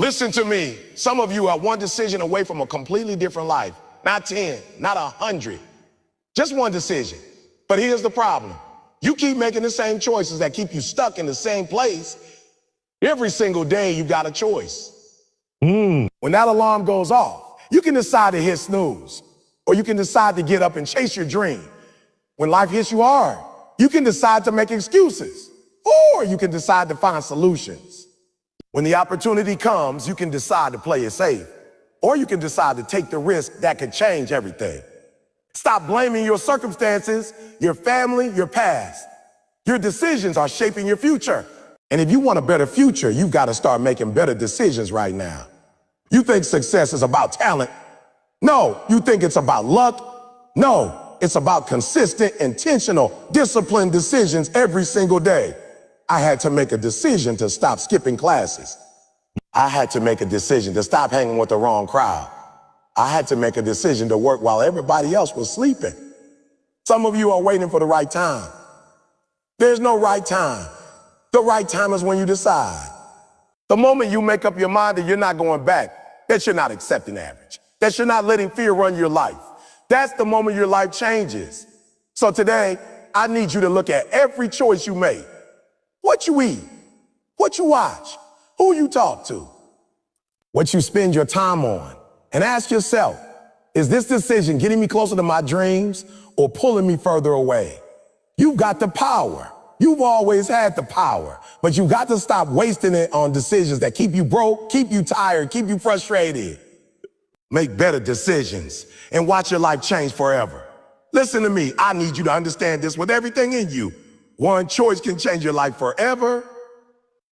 Listen to me. Some of you are one decision away from a completely different life. Not 10, not 100. Just one decision. But here's the problem. You keep making the same choices that keep you stuck in the same place. Every single day you got a choice. When that alarm goes off, you can decide to hit snooze, or you can decide to get up and chase your dream. When life hits you hard, you can decide to make excuses, or you can decide to find solutions. When the opportunity comes, you can decide to play it safe, or you can decide to take the risk that could change everything. Stop blaming your circumstances, your family, your past. Your decisions are shaping your future. And if you want a better future, you've got to start making better decisions right now. You think success is about talent? No. You think it's about luck? No. It's about consistent, intentional, disciplined decisions every single day. I had to make a decision to stop skipping classes. I had to make a decision to stop hanging with the wrong crowd. I had to make a decision to work while everybody else was sleeping. Some of you are waiting for the right time. There's no right time. The right time is when you decide. The moment you make up your mind that you're not going back, that you're not accepting average, that you're not letting fear run your life, that's the moment your life changes. So today, I need you to look at every choice you make. What you eat, what you watch, who you talk to, what you spend your time on, and ask yourself, is this decision getting me closer to my dreams or pulling me further away? You've got the power. You've always had the power, but you've got to stop wasting it on decisions that keep you broke, keep you tired, keep you frustrated. Make better decisions and watch your life change forever. Listen to me. I need you to understand this with everything in you. One choice can change your life forever.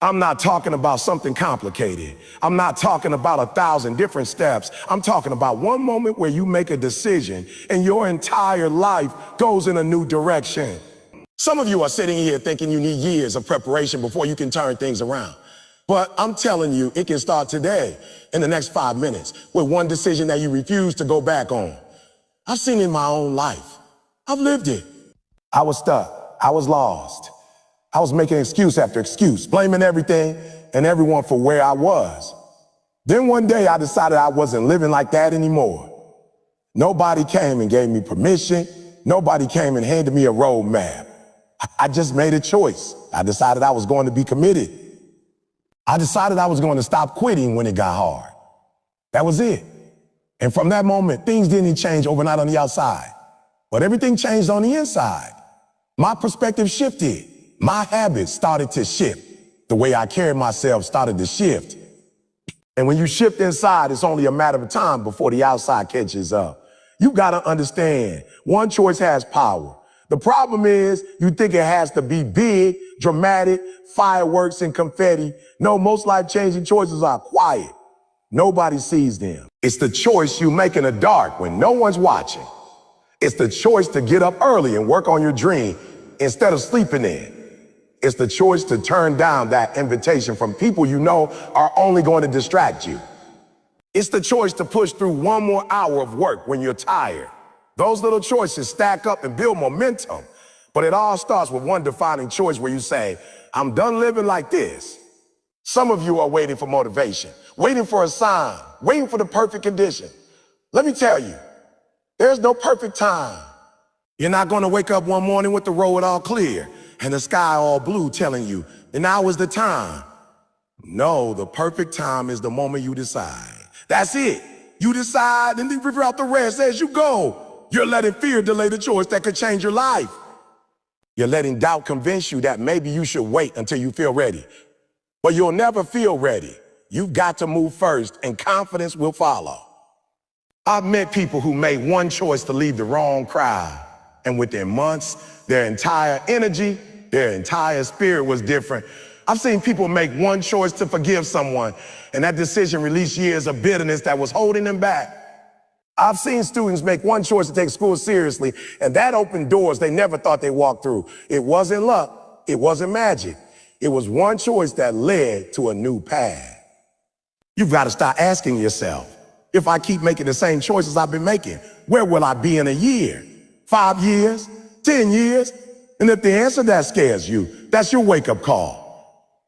I'm not talking about something complicated. I'm not talking about 1,000 different steps. I'm talking about one moment where you make a decision and your entire life goes in a new direction. Some of you are sitting here thinking you need years of preparation before you can turn things around. But I'm telling you, it can start today, in the next 5 minutes, with one decision that you refuse to go back on. I've seen it in my own life. I've lived it. I was stuck. I was lost. I was making excuse after excuse, blaming everything and everyone for where I was. Then one day I decided I wasn't living like that anymore. Nobody came and gave me permission. Nobody came and handed me a roadmap. I just made a choice. I decided I was going to be committed. I decided I was going to stop quitting when it got hard. That was it. And from that moment, things didn't change overnight on the outside, but everything changed on the inside. My perspective shifted. My habits started to shift. The way I carried myself started to shift. And when you shift inside, it's only a matter of time before the outside catches up. You got to understand, one choice has power. The problem is you think it has to be big, dramatic, fireworks and confetti. No, most life-changing choices are quiet. Nobody sees them. It's the choice you make in the dark when no one's watching. It's the choice to get up early and work on your dream instead of sleeping in. It's the choice to turn down that invitation from people you know are only going to distract you. It's the choice to push through one more hour of work when you're tired. Those little choices stack up and build momentum. But it all starts with one defining choice where you say, I'm done living like this. Some of you are waiting for motivation, waiting for a sign, waiting for the perfect condition. Let me tell you, there's no perfect time. You're not going to wake up one morning with the road all clear and the sky all blue telling you, and now is the time. No, the perfect time is the moment you decide. That's it. You decide and then figure out the rest as you go. You're letting fear delay the choice that could change your life. You're letting doubt convince you that maybe you should wait until you feel ready. But you'll never feel ready. You've got to move first and confidence will follow. I've met people who made one choice to leave the wrong crowd. And within months, their entire energy, their entire spirit was different. I've seen people make one choice to forgive someone, and that decision released years of bitterness that was holding them back. I've seen students make one choice to take school seriously, and that opened doors they never thought they'd walk through. It wasn't luck. It wasn't magic. It was one choice that led to a new path. You've got to start asking yourself, if I keep making the same choices I've been making, where will I be in a year, 5 years, 10 years? And if the answer that scares you, that's your wake-up call.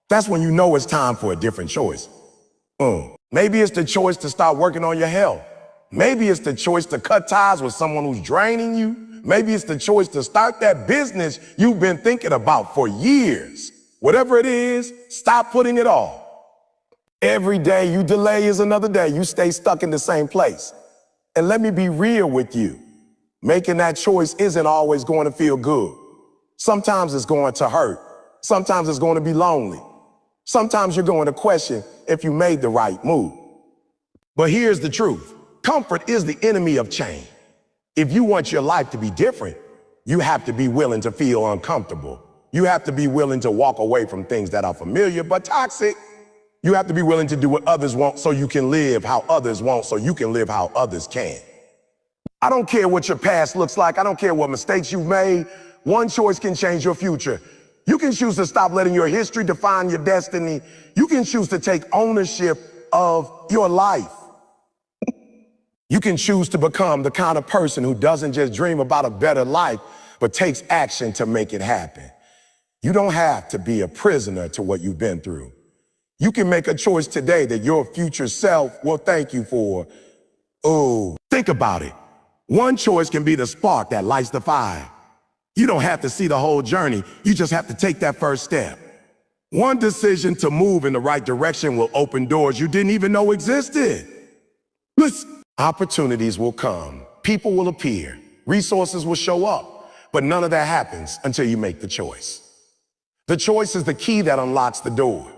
That's when you know it's time for a different choice. Maybe it's the choice to start working on your health. Maybe it's the choice to cut ties with someone who's draining you. Maybe it's the choice to start that business you've been thinking about for years. Whatever it is, stop putting it off. Every day you delay is another day you stay stuck in the same place. And let me be real with you. Making that choice isn't always going to feel good. Sometimes it's going to hurt. Sometimes it's going to be lonely. Sometimes you're going to question if you made the right move. But here's the truth. Comfort is the enemy of change. If you want your life to be different, you have to be willing to feel uncomfortable. You have to be willing to walk away from things that are familiar but toxic. You have to be willing to do what others want so you can live how others want, so you can live how others can. I don't care what your past looks like. I don't care what mistakes you've made. One choice can change your future. You can choose to stop letting your history define your destiny. You can choose to take ownership of your life. You can choose to become the kind of person who doesn't just dream about a better life, but takes action to make it happen. You don't have to be a prisoner to what you've been through. You can make a choice today that your future self will thank you for. Oh, think about it. One choice can be the spark that lights the fire. You don't have to see the whole journey. You just have to take that first step. One decision to move in the right direction will open doors you didn't even know existed. Listen, opportunities will come. People will appear. Resources will show up. But none of that happens until you make the choice. The choice is the key that unlocks the door.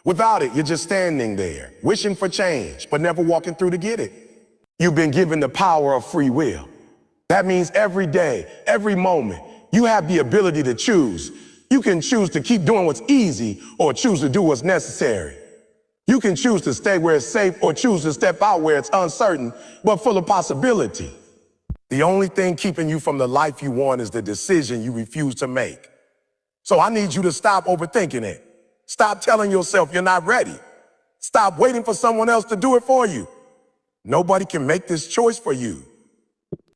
Without it, you're just standing there, wishing for change, but never walking through to get it. You've been given the power of free will. That means every day, every moment, you have the ability to choose. You can choose to keep doing what's easy or choose to do what's necessary. You can choose to stay where it's safe or choose to step out where it's uncertain, but full of possibility. The only thing keeping you from the life you want is the decision you refuse to make. So I need you to stop overthinking it. Stop telling yourself you're not ready. Stop waiting for someone else to do it for you. Nobody can make this choice for you.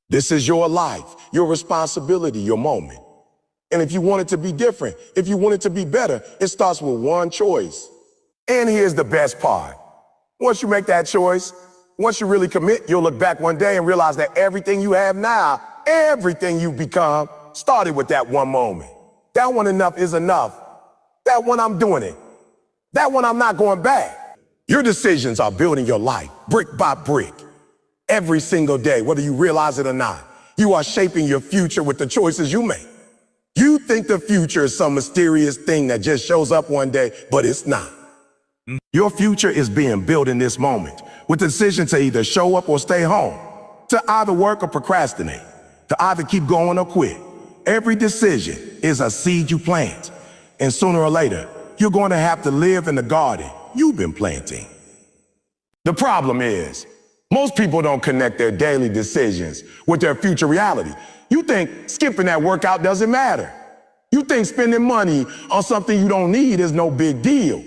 This is your life, your responsibility, your moment. And if you want it to be different, if you want it to be better, it starts with one choice. And here's the best part. Once you make that choice, once you really commit, you'll look back one day and realize that everything you have now, everything you've become, started with that one moment. That one enough is enough. That one I'm doing it. That one I'm not going back. Your decisions are building your life brick by brick. Every single day, whether you realize it or not, you are shaping your future with the choices you make. You think the future is some mysterious thing that just shows up one day, but it's not. Your future is being built in this moment with the decision to either show up or stay home, to either work or procrastinate, to either keep going or quit. Every decision is a seed you plant, and sooner or later, you're going to have to live in the garden you've been planting. The problem is, most people don't connect their daily decisions with their future reality. You think skipping that workout doesn't matter. You think spending money on something you don't need is no big deal.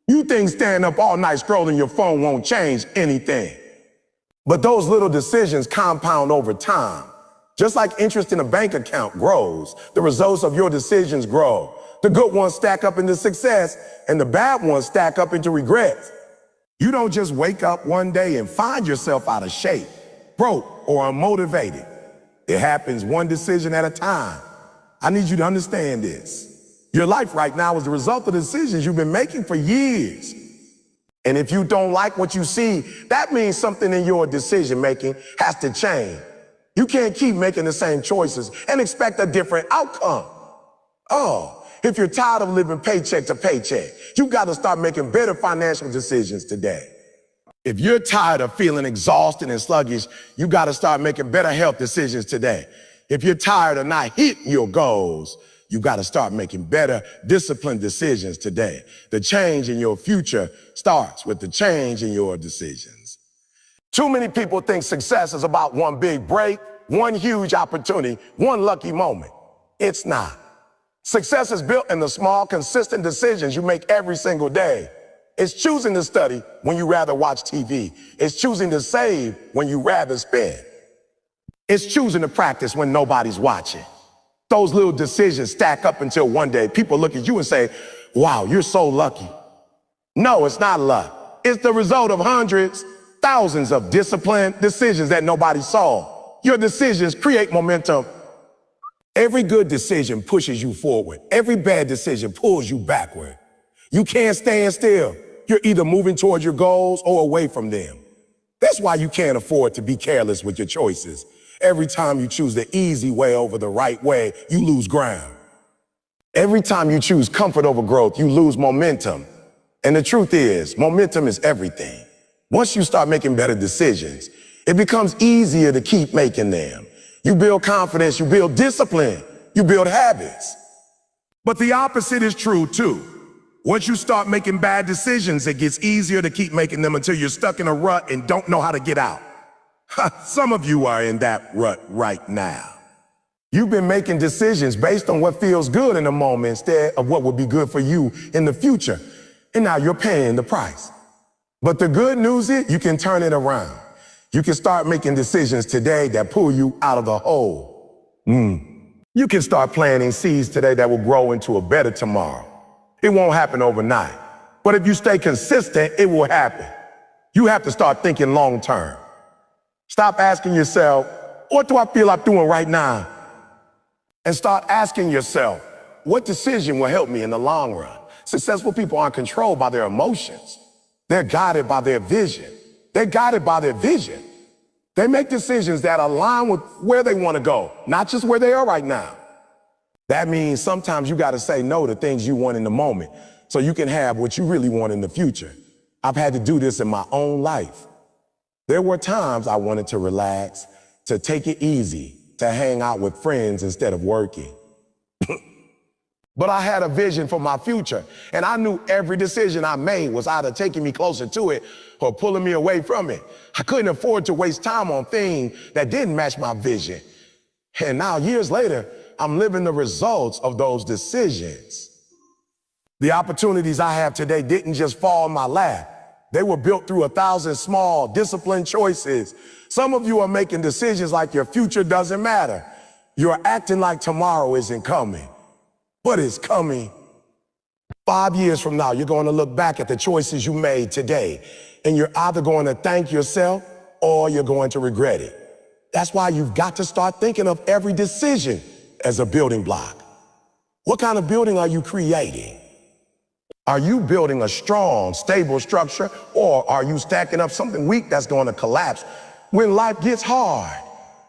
You think staying up all night scrolling your phone won't change anything. But those little decisions compound over time. Just like interest in a bank account grows, the results of your decisions grow. The good ones stack up into success, and the bad ones stack up into regrets. You don't just wake up one day and find yourself out of shape, broke, or unmotivated. It happens one decision at a time. I need you to understand this. Your life right now is the result of decisions you've been making for years. And if you don't like what you see, that means something in your decision making has to change. You can't keep making the same choices and expect a different outcome. If you're tired of living paycheck to paycheck, you got to start making better financial decisions today. If you're tired of feeling exhausted and sluggish, you got to start making better health decisions today. If you're tired of not hitting your goals, you got to start making better disciplined decisions today. The change in your future starts with the change in your decisions. Too many people think success is about one big break, one huge opportunity, one lucky moment. It's not. Success is built in the small, consistent decisions you make every single day. It's choosing to study when you rather watch TV. It's choosing to save when you rather spend. It's choosing to practice when nobody's watching. Those little decisions stack up until one day people look at you and say, wow, you're so lucky. No, it's not luck. It's the result of hundreds, thousands of disciplined decisions that nobody saw. Your decisions create momentum. Every good decision pushes you forward. Every bad decision pulls you backward. You can't stand still. You're either moving towards your goals or away from them. That's why you can't afford to be careless with your choices. Every time you choose the easy way over the right way, you lose ground. Every time you choose comfort over growth, you lose momentum. And the truth is, momentum is everything. Once you start making better decisions, it becomes easier to keep making them. You build confidence, you build discipline, you build habits. But the opposite is true too. Once you start making bad decisions, it gets easier to keep making them until you're stuck in a rut and don't know how to get out. Some of you are in that rut right now. You've been making decisions based on what feels good in the moment instead of what would be good for you in the future. And now you're paying the price. But the good news is you can turn it around. You can start making decisions today that pull you out of the hole. You can start planting seeds today that will grow into a better tomorrow. It won't happen overnight. But if you stay consistent, it will happen. You have to start thinking long term. Stop asking yourself, what do I feel like doing right now? And start asking yourself, what decision will help me in the long run? Successful people aren't controlled by their emotions. They're guided by their vision. They're guided by their vision. They make decisions that align with where they want to go, not just where they are right now. That means sometimes you got to say no to things you want in the moment so you can have what you really want in the future. I've had to do this in my own life. There were times I wanted to relax, to take it easy, to hang out with friends instead of working. But I had a vision for my future, and I knew every decision I made was either taking me closer to it or pulling me away from it. I couldn't afford to waste time on things that didn't match my vision. And now, years later, I'm living the results of those decisions. The opportunities I have today didn't just fall in my lap. They were built through 1,000 small, disciplined choices. Some of you are making decisions like your future doesn't matter. You're acting like tomorrow isn't coming. But it's coming. 5 years from now, you're going to look back at the choices you made today, and you're either going to thank yourself or you're going to regret it. That's why you've got to start thinking of every decision as a building block. What kind of building are you creating? Are you building a strong, stable structure, or are you stacking up something weak that's going to collapse when life gets hard?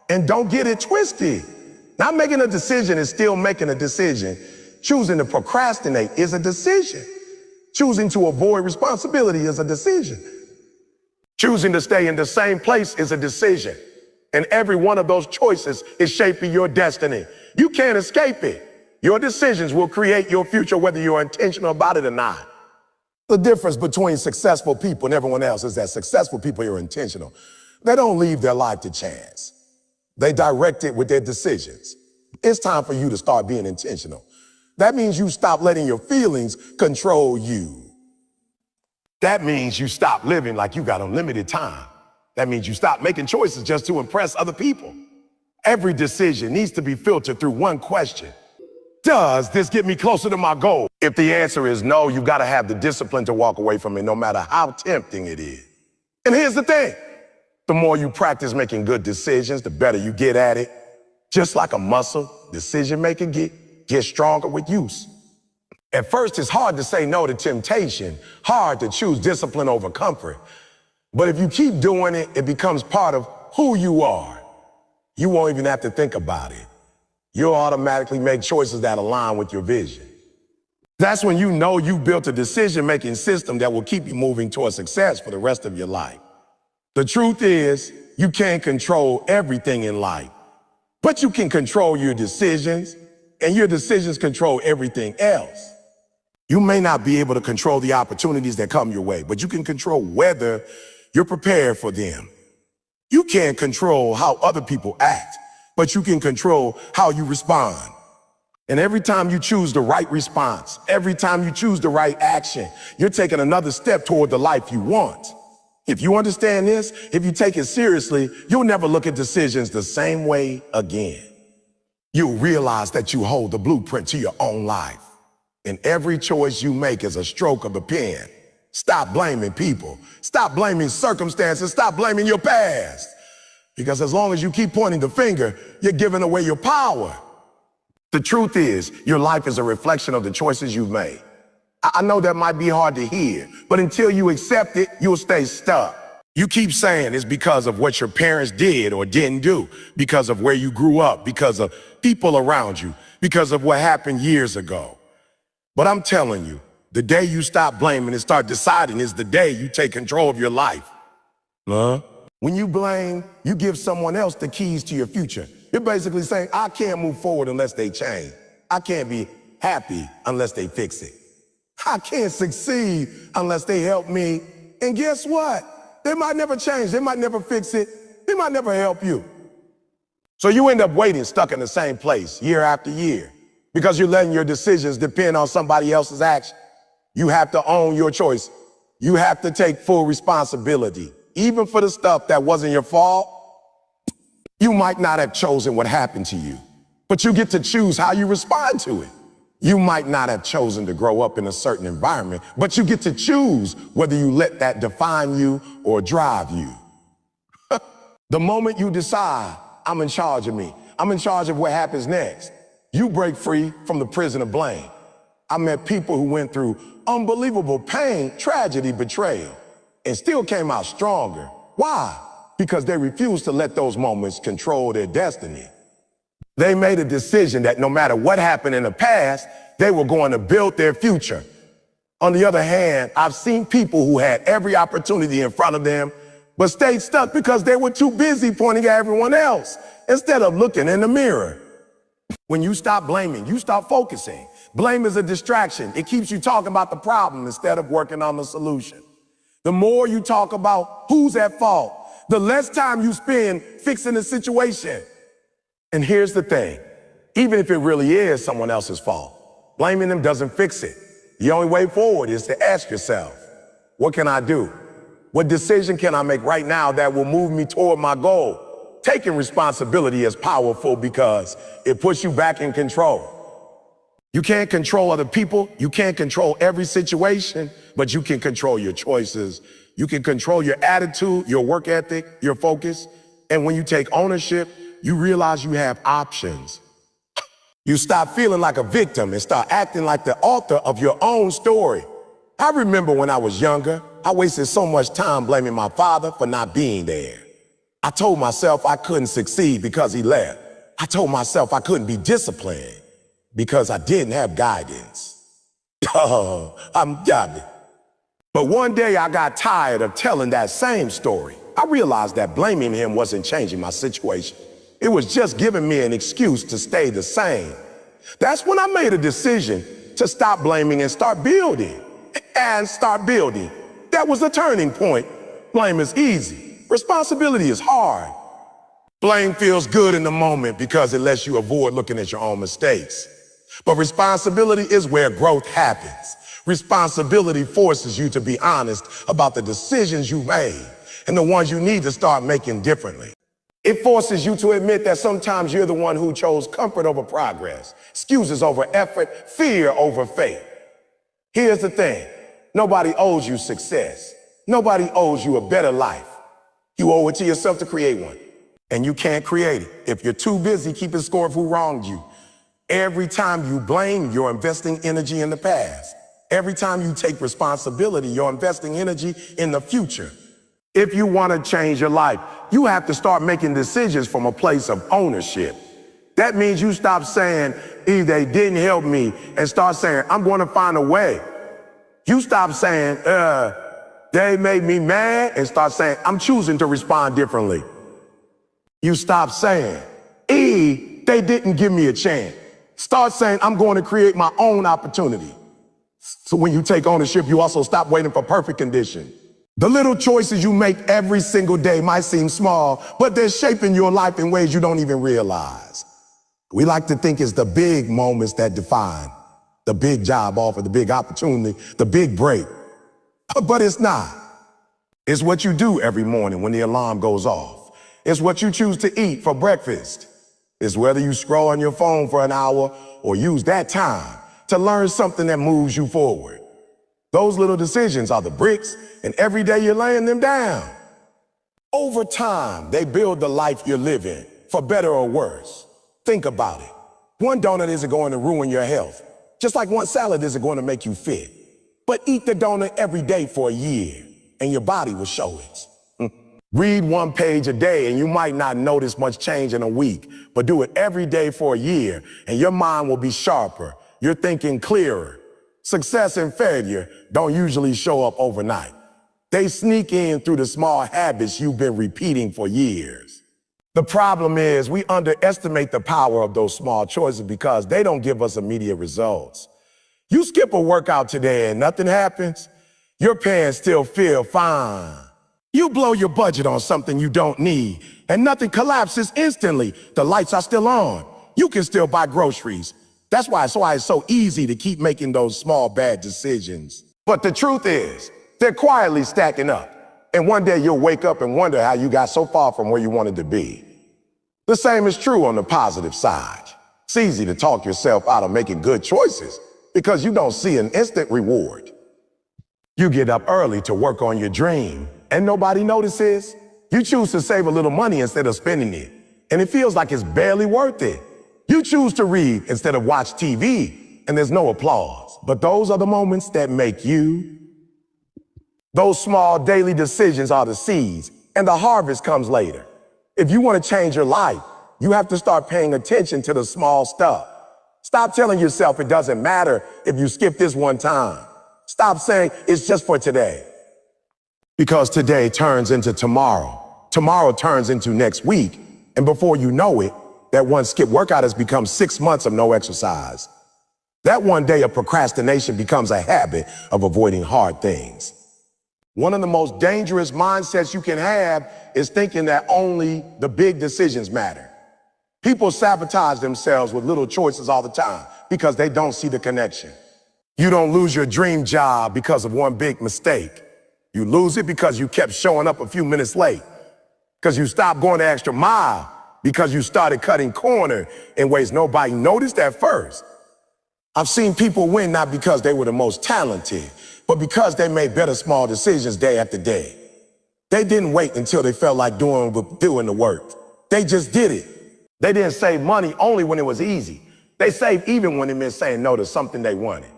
And don't get it twisted. Not making a decision is still making a decision. Choosing to procrastinate is a decision. Choosing to avoid responsibility is a decision. Choosing to stay in the same place is a decision. And every one of those choices is shaping your destiny. You can't escape it. Your decisions will create your future whether you're intentional about it or not. The difference between successful people and everyone else is that successful people are intentional. They don't leave their life to chance. They direct it with their decisions. It's time for you to start being intentional. That means you stop letting your feelings control you. That means you stop living like you got unlimited time. That means you stop making choices just to impress other people. Every decision needs to be filtered through one question. Does this get me closer to my goal? If the answer is no, you've got to have the discipline to walk away from it no matter how tempting it is. And here's the thing. The more you practice making good decisions, the better you get at it. Just like a muscle, decision-making gets stronger with use. At first, it's hard to say no to temptation, hard to choose discipline over comfort. But if you keep doing it, it becomes part of who you are. You won't even have to think about it. You'll automatically make choices that align with your vision. That's when you know you've built a decision-making system that will keep you moving towards success for the rest of your life. The truth is, you can't control everything in life, but you can control your decisions, and your decisions control everything else. You may not be able to control the opportunities that come your way, but you can control whether you're prepared for them. You can't control how other people act, but you can control how you respond. And every time you choose the right response, every time you choose the right action, you're taking another step toward the life you want. If you understand this, if you take it seriously, you'll never look at decisions the same way again. You'll realize that you hold the blueprint to your own life. And every choice you make is a stroke of the pen. Stop blaming people. Stop blaming circumstances. Stop blaming your past. Because as long as you keep pointing the finger, you're giving away your power. The truth is, your life is a reflection of the choices you've made. I know that might be hard to hear, but until you accept it, you'll stay stuck. You keep saying it's because of what your parents did or didn't do, because of where you grew up, because of people around you, because of what happened years ago. But I'm telling you, the day you stop blaming and start deciding is the day you take control of your life. When you blame, you give someone else the keys to your future. You're basically saying, I can't move forward unless they change. I can't be happy unless they fix it. I can't succeed unless they help me. And guess what? They might never change. They might never fix it. They might never help you. So you end up waiting, stuck in the same place year after year because you're letting your decisions depend on somebody else's action. You have to own your choice. You have to take full responsibility, even for the stuff that wasn't your fault. You might not have chosen what happened to you, but you get to choose how you respond to it. You might not have chosen to grow up in a certain environment, but you get to choose whether you let that define you or drive you. The moment you decide, I'm in charge of me, I'm in charge of what happens next, you break free from the prison of blame. I met people who went through unbelievable pain, tragedy, betrayal, and still came out stronger. Why? Because they refused to let those moments control their destiny. They made a decision that no matter what happened in the past, they were going to build their future. On the other hand, I've seen people who had every opportunity in front of them, but stayed stuck because they were too busy pointing at everyone else instead of looking in the mirror. When you stop blaming, you stop focusing. Blame is a distraction. It keeps you talking about the problem instead of working on the solution. The more you talk about who's at fault, the less time you spend fixing the situation. And here's the thing, even if it really is someone else's fault, blaming them doesn't fix it. The only way forward is to ask yourself, what can I do? What decision can I make right now that will move me toward my goal? Taking responsibility is powerful because it puts you back in control. You can't control other people. You can't control every situation, but you can control your choices. You can control your attitude, your work ethic, your focus. And when you take ownership, you realize you have options. You stop feeling like a victim and start acting like the author of your own story. I remember when I was younger, I wasted so much time blaming my father for not being there. I told myself I couldn't succeed because he left. I told myself I couldn't be disciplined because I didn't have guidance. Oh, I'm got it. But one day I got tired of telling that same story. I realized that blaming him wasn't changing my situation. It was just giving me an excuse to stay the same. That's when I made a decision to stop blaming and start building. That was the turning point. Blame is easy. Responsibility is hard. Blame feels good in the moment because it lets you avoid looking at your own mistakes. But responsibility is where growth happens. Responsibility forces you to be honest about the decisions you made and the ones you need to start making differently. It forces you to admit that sometimes you're the one who chose comfort over progress, excuses over effort, fear over faith. Here's the thing. Nobody owes you success. Nobody owes you a better life. You owe it to yourself to create one. And you can't create it if you're too busy keeping score of who wronged you. Every time you blame, you're investing energy in the past. Every time you take responsibility, you're investing energy in the future. If you want to change your life, you have to start making decisions from a place of ownership. That means you stop saying, they didn't help me, and start saying, I'm going to find a way. You stop saying, they made me mad, and start saying, I'm choosing to respond differently. You stop saying, they didn't give me a chance. Start saying, I'm going to create my own opportunity. So when you take ownership, you also stop waiting for perfect conditions. The little choices you make every single day might seem small, but they're shaping your life in ways you don't even realize. We like to think it's the big moments that define the big job offer, the big opportunity, the big break. But it's not. It's what you do every morning when the alarm goes off. It's what you choose to eat for breakfast. It's whether you scroll on your phone for an hour or use that time to learn something that moves you forward. Those little decisions are the bricks, and every day you're laying them down. Over time, they build the life you're living, for better or worse. Think about it. One donut isn't going to ruin your health, just like one salad isn't going to make you fit. But eat the donut every day for a year, and your body will show it. Read one page a day, and you might not notice much change in a week, but do it every day for a year, and your mind will be sharper. You're thinking clearer. Success and failure don't usually show up overnight. They sneak in through the small habits you've been repeating for years. The problem is we underestimate the power of those small choices because they don't give us immediate results. You skip a workout today and nothing happens, your pants still feel fine. You blow your budget on something you don't need and nothing collapses instantly. The lights are still on. You can still buy groceries. That's why it's so easy to keep making those small bad decisions. But the truth is, they're quietly stacking up. And one day you'll wake up and wonder how you got so far from where you wanted to be. The same is true on the positive side. It's easy to talk yourself out of making good choices because you don't see an instant reward. You get up early to work on your dream and nobody notices. You choose to save a little money instead of spending it, and it feels like it's barely worth it. You choose to read instead of watch TV, and there's no applause. But those are the moments that make you. Those small daily decisions are the seeds, and the harvest comes later. If you want to change your life, you have to start paying attention to the small stuff. Stop telling yourself it doesn't matter if you skip this one time. Stop saying it's just for today. Because today turns into tomorrow. Tomorrow turns into next week. And before you know it, that one skip workout has become 6 months of no exercise. That one day of procrastination becomes a habit of avoiding hard things. One of the most dangerous mindsets you can have is thinking that only the big decisions matter. People sabotage themselves with little choices all the time because they don't see the connection. You don't lose your dream job because of one big mistake. You lose it because you kept showing up a few minutes late, because you stopped going the extra mile, because you started cutting corner in ways nobody noticed at first. I've seen people win not because they were the most talented, but because they made better small decisions day after day. They didn't wait until they felt like doing the work. They just did it. They didn't save money only when it was easy. They saved even when it meant saying no to something they wanted.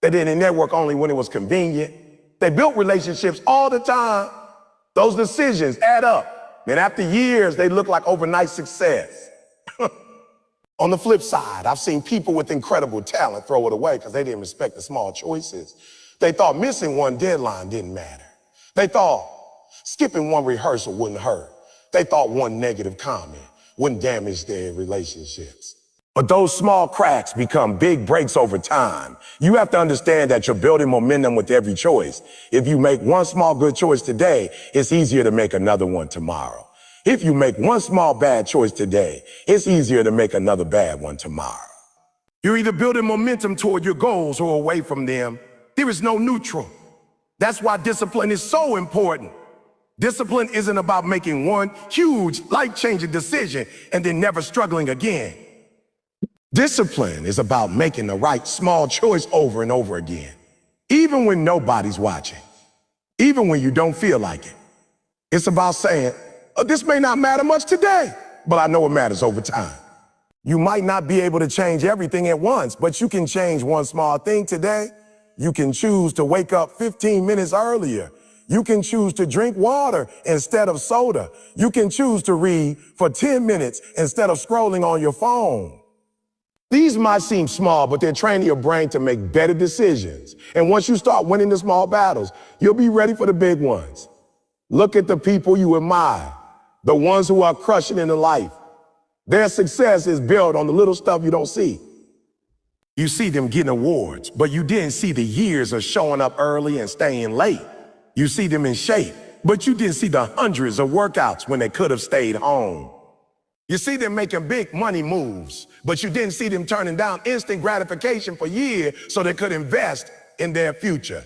They didn't network only when it was convenient. They built relationships all the time. Those decisions add up. And after years, they look like overnight success. On the flip side, I've seen people with incredible talent throw it away because they didn't respect the small choices. They thought missing one deadline didn't matter. They thought skipping one rehearsal wouldn't hurt. They thought one negative comment wouldn't damage their relationships. But those small cracks become big breaks over time. You have to understand that you're building momentum with every choice. If you make one small good choice today, it's easier to make another one tomorrow. If you make one small bad choice today, it's easier to make another bad one tomorrow. You're either building momentum toward your goals or away from them. There is no neutral. That's why discipline is so important. Discipline isn't about making one huge, life-changing decision and then never struggling again. Discipline is about making the right small choice over and over again, even when nobody's watching, even when you don't feel like it. It's about saying, this may not matter much today, but I know it matters over time. You might not be able to change everything at once, but you can change one small thing today. You can choose to wake up 15 minutes earlier. You can choose to drink water instead of soda. You can choose to read for 10 minutes instead of scrolling on your phone. These might seem small, but they're training your brain to make better decisions. And once you start winning the small battles, you'll be ready for the big ones. Look at the people you admire, the ones who are crushing into life. Their success is built on the little stuff you don't see. You see them getting awards, but you didn't see the years of showing up early and staying late. You see them in shape, but you didn't see the hundreds of workouts when they could have stayed home. You see them making big money moves, but you didn't see them turning down instant gratification for years so they could invest in their future.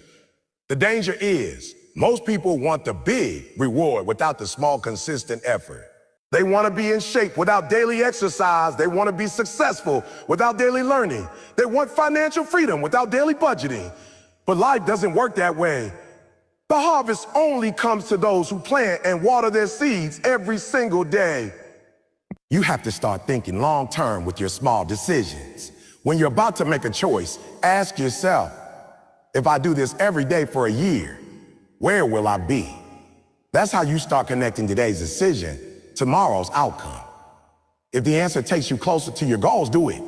The danger is most people want the big reward without the small, consistent effort. They want to be in shape without daily exercise. They want to be successful without daily learning. They want financial freedom without daily budgeting. But life doesn't work that way. The harvest only comes to those who plant and water their seeds every single day. You have to start thinking long term with your small decisions. When you're about to make a choice, ask yourself, if I do this every day for a year, where will I be? That's how you start connecting today's decision, tomorrow's outcome. If the answer takes you closer to your goals, do it.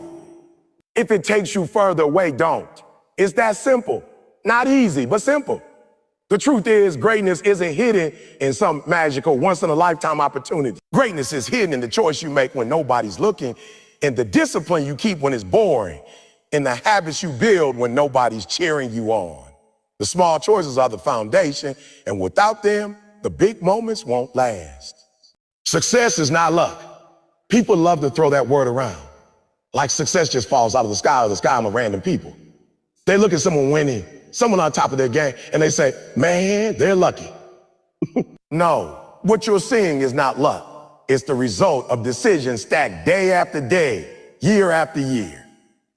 If it takes you further away, don't. It's that simple. Not easy, but simple. The truth is, greatness isn't hidden in some magical once-in-a-lifetime opportunity. Greatness is hidden in the choice you make when nobody's looking, in the discipline you keep when it's boring, in the habits you build when nobody's cheering you on. The small choices are the foundation, and without them, the big moments won't last. Success is not luck. People love to throw that word around, like success just falls out of the sky or the sky on random people. They look at someone winning, someone on top of their game, and they say, man, they're lucky. No, what you're seeing is not luck. It's the result of decisions stacked day after day, year after year.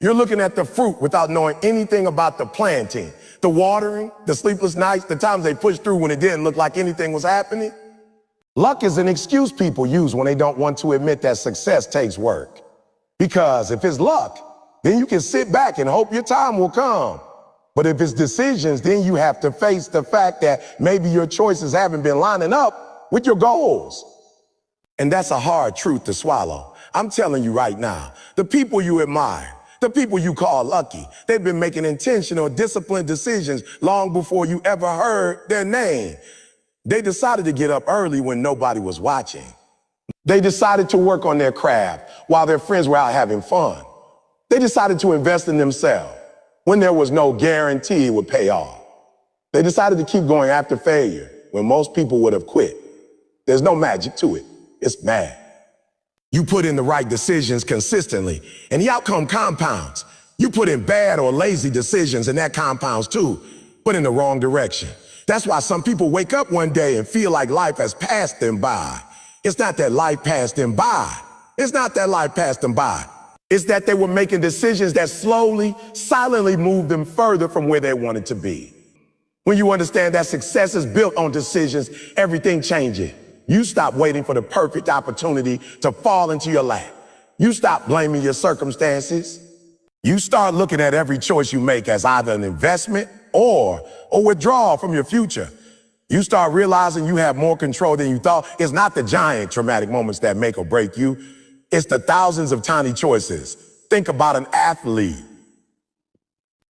You're looking at the fruit without knowing anything about the planting, the watering, the sleepless nights, the times they pushed through when it didn't look like anything was happening. Luck is an excuse people use when they don't want to admit that success takes work. Because if it's luck, then you can sit back and hope your time will come. But if it's decisions, then you have to face the fact that maybe your choices haven't been lining up with your goals. And that's a hard truth to swallow. I'm telling you right now, the people you admire, the people you call lucky, they've been making intentional, disciplined decisions long before you ever heard their name. They decided to get up early when nobody was watching. They decided to work on their craft while their friends were out having fun. They decided to invest in themselves when there was no guarantee it would pay off. They decided to keep going after failure when most people would have quit. There's no magic to it. It's math. You put in the right decisions consistently, and the outcome compounds. You put in bad or lazy decisions, and that compounds too, but in the wrong direction. That's why some people wake up one day and feel like life has passed them by. It's not that life passed them by. It's not that life passed them by. It's that they were making decisions that slowly, silently moved them further from where they wanted to be. When you understand that success is built on decisions, everything changes. You stop waiting for the perfect opportunity to fall into your lap. You stop blaming your circumstances. You start looking at every choice you make as either an investment or a withdrawal from your future. You start realizing you have more control than you thought. It's not the giant traumatic moments that make or break you. It's the thousands of tiny choices. Think about an athlete.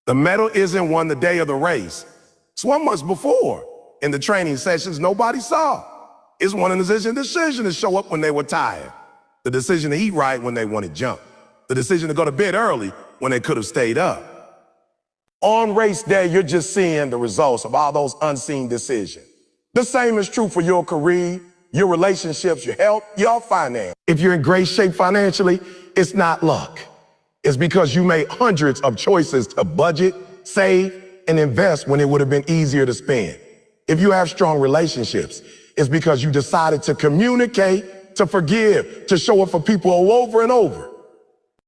The medal isn't won the day of the race. It's won months before. In the training sessions, nobody saw. It's won in the decision to show up when they were tired. The decision to eat right when they wanted junk. The decision to go to bed early when they could have stayed up. On race day, you're just seeing the results of all those unseen decisions. The same is true for your career, your relationships, your health, your finance. If you're in great shape financially, it's not luck. It's because you made hundreds of choices to budget, save, and invest when it would have been easier to spend. If you have strong relationships, it's because you decided to communicate, to forgive, to show up for people over and over.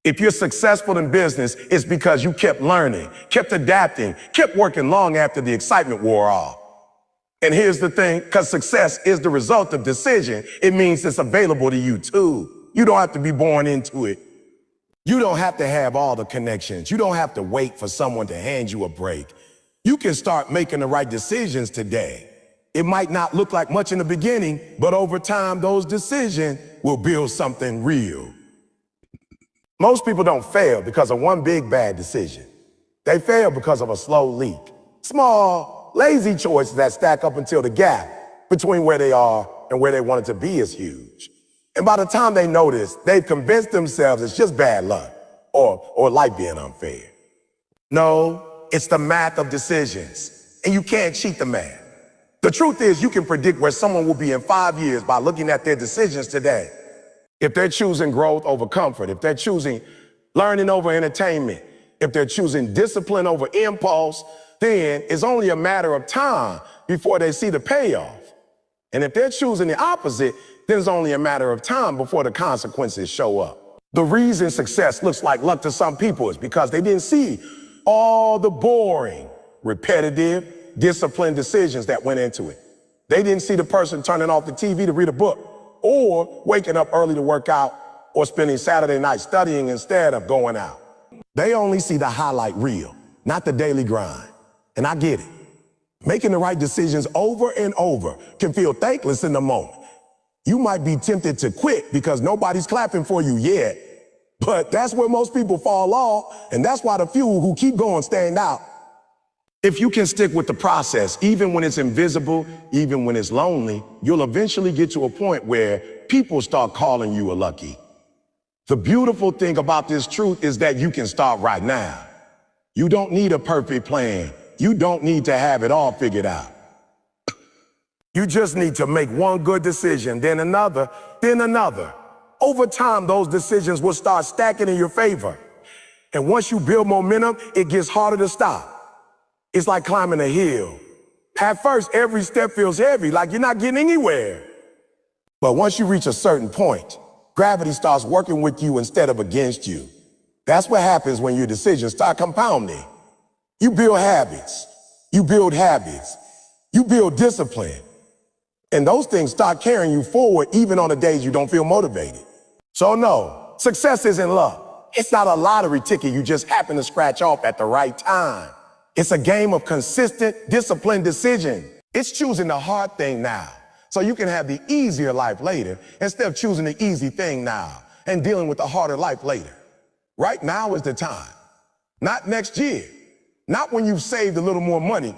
If you're successful in business, it's because you kept learning, kept adapting, kept working long after the excitement wore off. And here's the thing, because success is the result of decision, it means it's available to you too. You don't have to be born into it. You don't have to have all the connections. You don't have to wait for someone to hand you a break. You can start making the right decisions today. It might not look like much in the beginning, but over time, those decisions will build something real. Most people don't fail because of one big bad decision. They fail because of a slow leak. Small, lazy choices that stack up until the gap between where they are and where they wanted to be is huge. And by the time they notice, they've convinced themselves it's just bad luck or life being unfair. No, it's the math of decisions, and you can't cheat the math. The truth is you can predict where someone will be in 5 years by looking at their decisions today. If they're choosing growth over comfort, if they're choosing learning over entertainment, if they're choosing discipline over impulse, then it's only a matter of time before they see the payoff. And if they're choosing the opposite, then it's only a matter of time before the consequences show up. The reason success looks like luck to some people is because they didn't see all the boring, repetitive, disciplined decisions that went into it. They didn't see the person turning off the TV to read a book or waking up early to work out or spending Saturday night studying instead of going out. They only see the highlight reel, not the daily grind. And I get it. Making the right decisions over and over can feel thankless in the moment. You might be tempted to quit because nobody's clapping for you yet, but that's where most people fall off, and that's why the few who keep going stand out. If you can stick with the process, even when it's invisible, even when it's lonely, you'll eventually get to a point where people start calling you a lucky. The beautiful thing about this truth is that you can start right now. You don't need a perfect plan. You don't need to have it all figured out. You just need to make one good decision, then another, then another. Over time, those decisions will start stacking in your favor. And once you build momentum, it gets harder to stop. It's like climbing a hill. At first, every step feels heavy, like you're not getting anywhere. But once you reach a certain point, gravity starts working with you instead of against you. That's what happens when your decisions start compounding. You build habits. You build habits. You build discipline. And those things start carrying you forward even on the days you don't feel motivated. So no, success isn't luck. It's not a lottery ticket you just happen to scratch off at the right time. It's a game of consistent, disciplined decision. It's choosing the hard thing now so you can have the easier life later instead of choosing the easy thing now and dealing with the harder life later. Right now is the time. Not next year. Not when you've saved a little more money.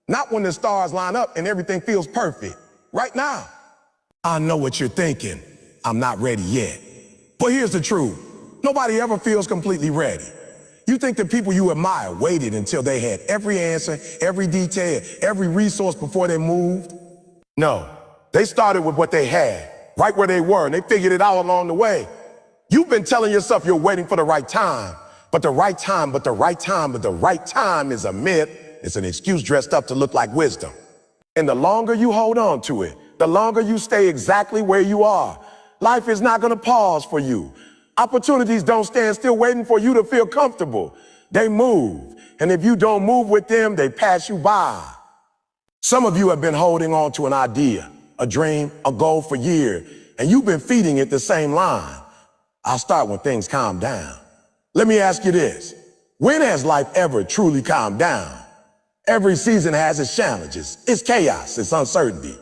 Not when the stars line up and everything feels perfect. Right now. I know what you're thinking. I'm not ready yet. But here's the truth. Nobody ever feels completely ready. You think the people you admire waited until they had every answer, every detail, every resource before they moved? No. They started with what they had, right where they were, and they figured it out along the way. You've been telling yourself you're waiting for the right time, but the right time is a myth. It's an excuse dressed up to look like wisdom. And the longer you hold on to it, the longer you stay exactly where you are. Life is not going to pause for you. Opportunities don't stand still waiting for you to feel comfortable. They move. And if you don't move with them, they pass you by. Some of you have been holding on to an idea, a dream, a goal for years, and you've been feeding it the same line. I'll start when things calm down. Let me ask you this. When has life ever truly calmed down? Every season has its challenges, its chaos, its uncertainty.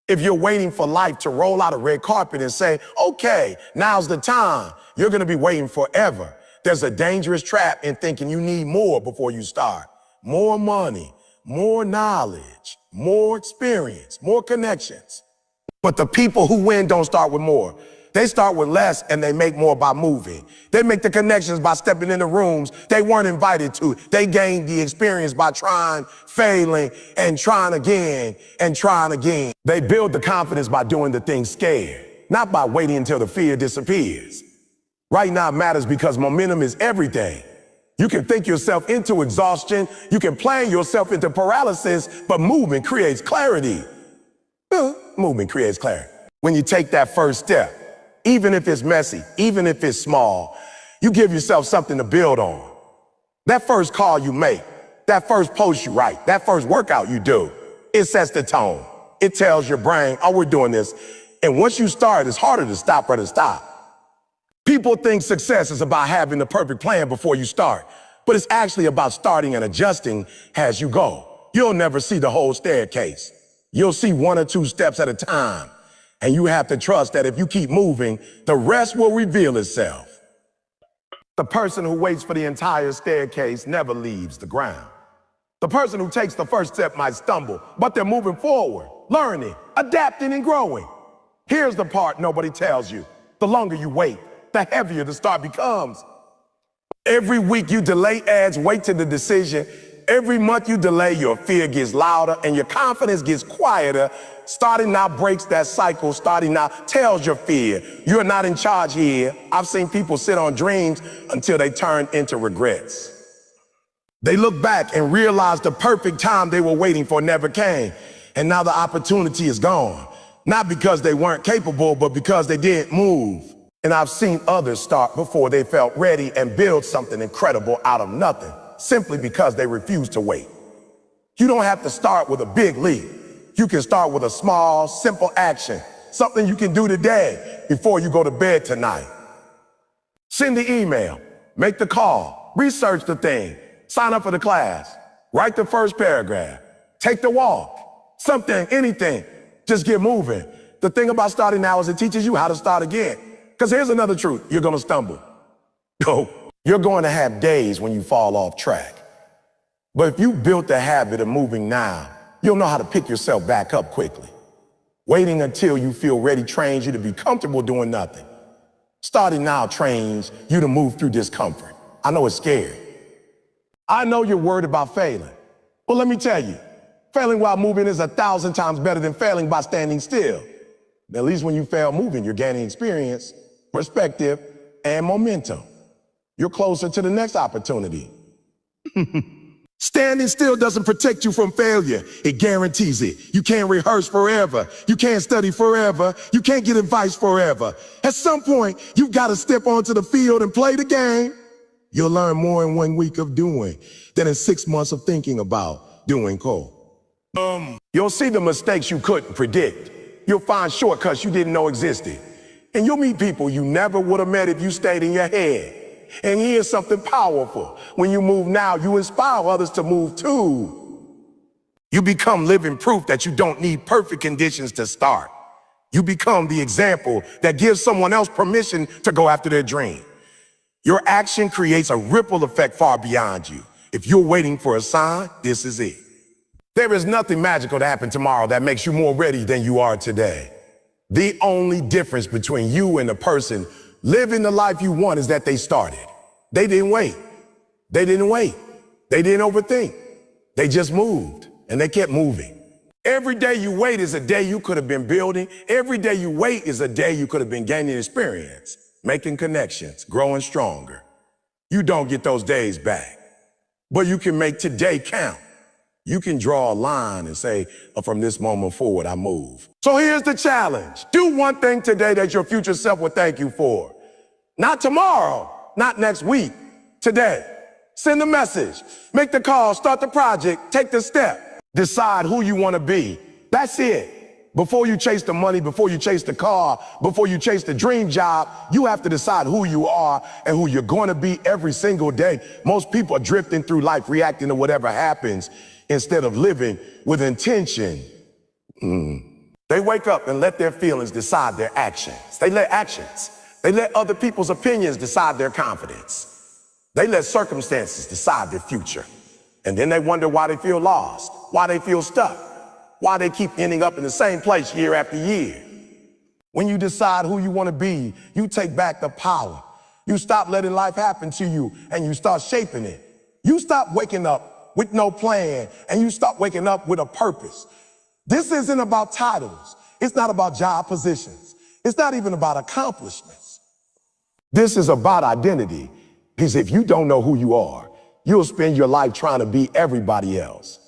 If you're waiting for life to roll out a red carpet and say, okay, now's the time, you're going to be waiting forever. There's a dangerous trap in thinking you need more before you start. More money, more knowledge, more experience, more connections. But the people who win don't start with more. They start with less and they make more by moving. They make the connections by stepping into rooms they weren't invited to. They gain the experience by trying, failing, and trying again and trying again. They build the confidence by doing the things scared, not by waiting until the fear disappears. Right now matters because momentum is everything. You can think yourself into exhaustion. You can plan yourself into paralysis, but movement creates clarity. Movement creates clarity. When you take that first step, even if it's messy, even if it's small, you give yourself something to build on. That first call you make, that first post you write, that first workout you do, it sets the tone. It tells your brain, oh, we're doing this. And once you start, it's harder to stop or to stop. People think success is about having the perfect plan before you start, but it's actually about starting and adjusting as you go. You'll never see the whole staircase. You'll see one or two steps at a time. And you have to trust that if you keep moving, the rest will reveal itself. The person who waits for the entire staircase never leaves the ground. The person who takes the first step might stumble, but they're moving forward, learning, adapting, and growing. Here's the part nobody tells you. The longer you wait, the heavier the start becomes. Every week you delay adds weight to the decision. Every month you delay, your fear gets louder and your confidence gets quieter. Starting now breaks that cycle. Starting now tells your fear, you're not in charge here. I've seen people sit on dreams until they turn into regrets. They look back and realize the perfect time they were waiting for never came. And now the opportunity is gone. Not because they weren't capable, but because they didn't move. And I've seen others start before they felt ready and build something incredible out of nothing, simply because they refused to wait. You don't have to start with a big leap. You can start with a small, simple action, something you can do today before you go to bed tonight. Send the email, make the call, research the thing, sign up for the class, write the first paragraph, take the walk, something, anything, just get moving. The thing about starting now is it teaches you how to start again. Because here's another truth, you're gonna stumble. You're going to have days when you fall off track. But if you built the habit of moving now, you'll know how to pick yourself back up quickly. Waiting until you feel ready trains you to be comfortable doing nothing. Starting now trains you to move through discomfort. I know it's scary. I know you're worried about failing. Well, let me tell you, failing while moving is 1,000 times better than failing by standing still. At least when you fail moving, you're gaining experience, perspective, and momentum. You're closer to the next opportunity. Standing still doesn't protect you from failure. It guarantees it. You can't rehearse forever. You can't study forever. You can't get advice forever. At some point, you've got to step onto the field and play the game. You'll learn more in 1 week of doing than in 6 months of thinking about doing. You'll see the mistakes you couldn't predict. You'll find shortcuts you didn't know existed. And you'll meet people you never would have met if you stayed in your head. And here's something powerful. When you move now, you inspire others to move too. You become living proof that you don't need perfect conditions to start. You become the example that gives someone else permission to go after their dream. Your action creates a ripple effect far beyond you. If you're waiting for a sign, this is it. There is nothing magical to happen tomorrow that makes you more ready than you are today. The only difference between you and the person living the life you want is that they started. They didn't wait. They didn't wait. They didn't overthink. They just moved, and they kept moving. Every day you wait is a day you could have been building. Every day you wait is a day you could have been gaining experience, making connections, growing stronger. You don't get those days back, but you can make today count. You can draw a line and say, from this moment forward, I move. So here's the challenge. Do one thing today that your future self will thank you for. Not tomorrow, not next week, today. Send a message, make the call, start the project, take the step. Decide who you want to be. That's it. Before you chase the money, before you chase the car, before you chase the dream job, you have to decide who you are and who you're going to be every single day. Most people are drifting through life, reacting to whatever happens, instead of living with intention. They wake up and let their feelings decide their actions. They let other people's opinions decide their confidence. They let circumstances decide their future. And then they wonder why they feel lost, why they feel stuck, why they keep ending up in the same place year after year. When you decide who you want to be, you take back the power. You stop letting life happen to you and you start shaping it. You stop waking up with no plan, and you start waking up with a purpose. This isn't about titles. It's not about job positions. It's not even about accomplishments. This is about identity. Because if you don't know who you are, you'll spend your life trying to be everybody else.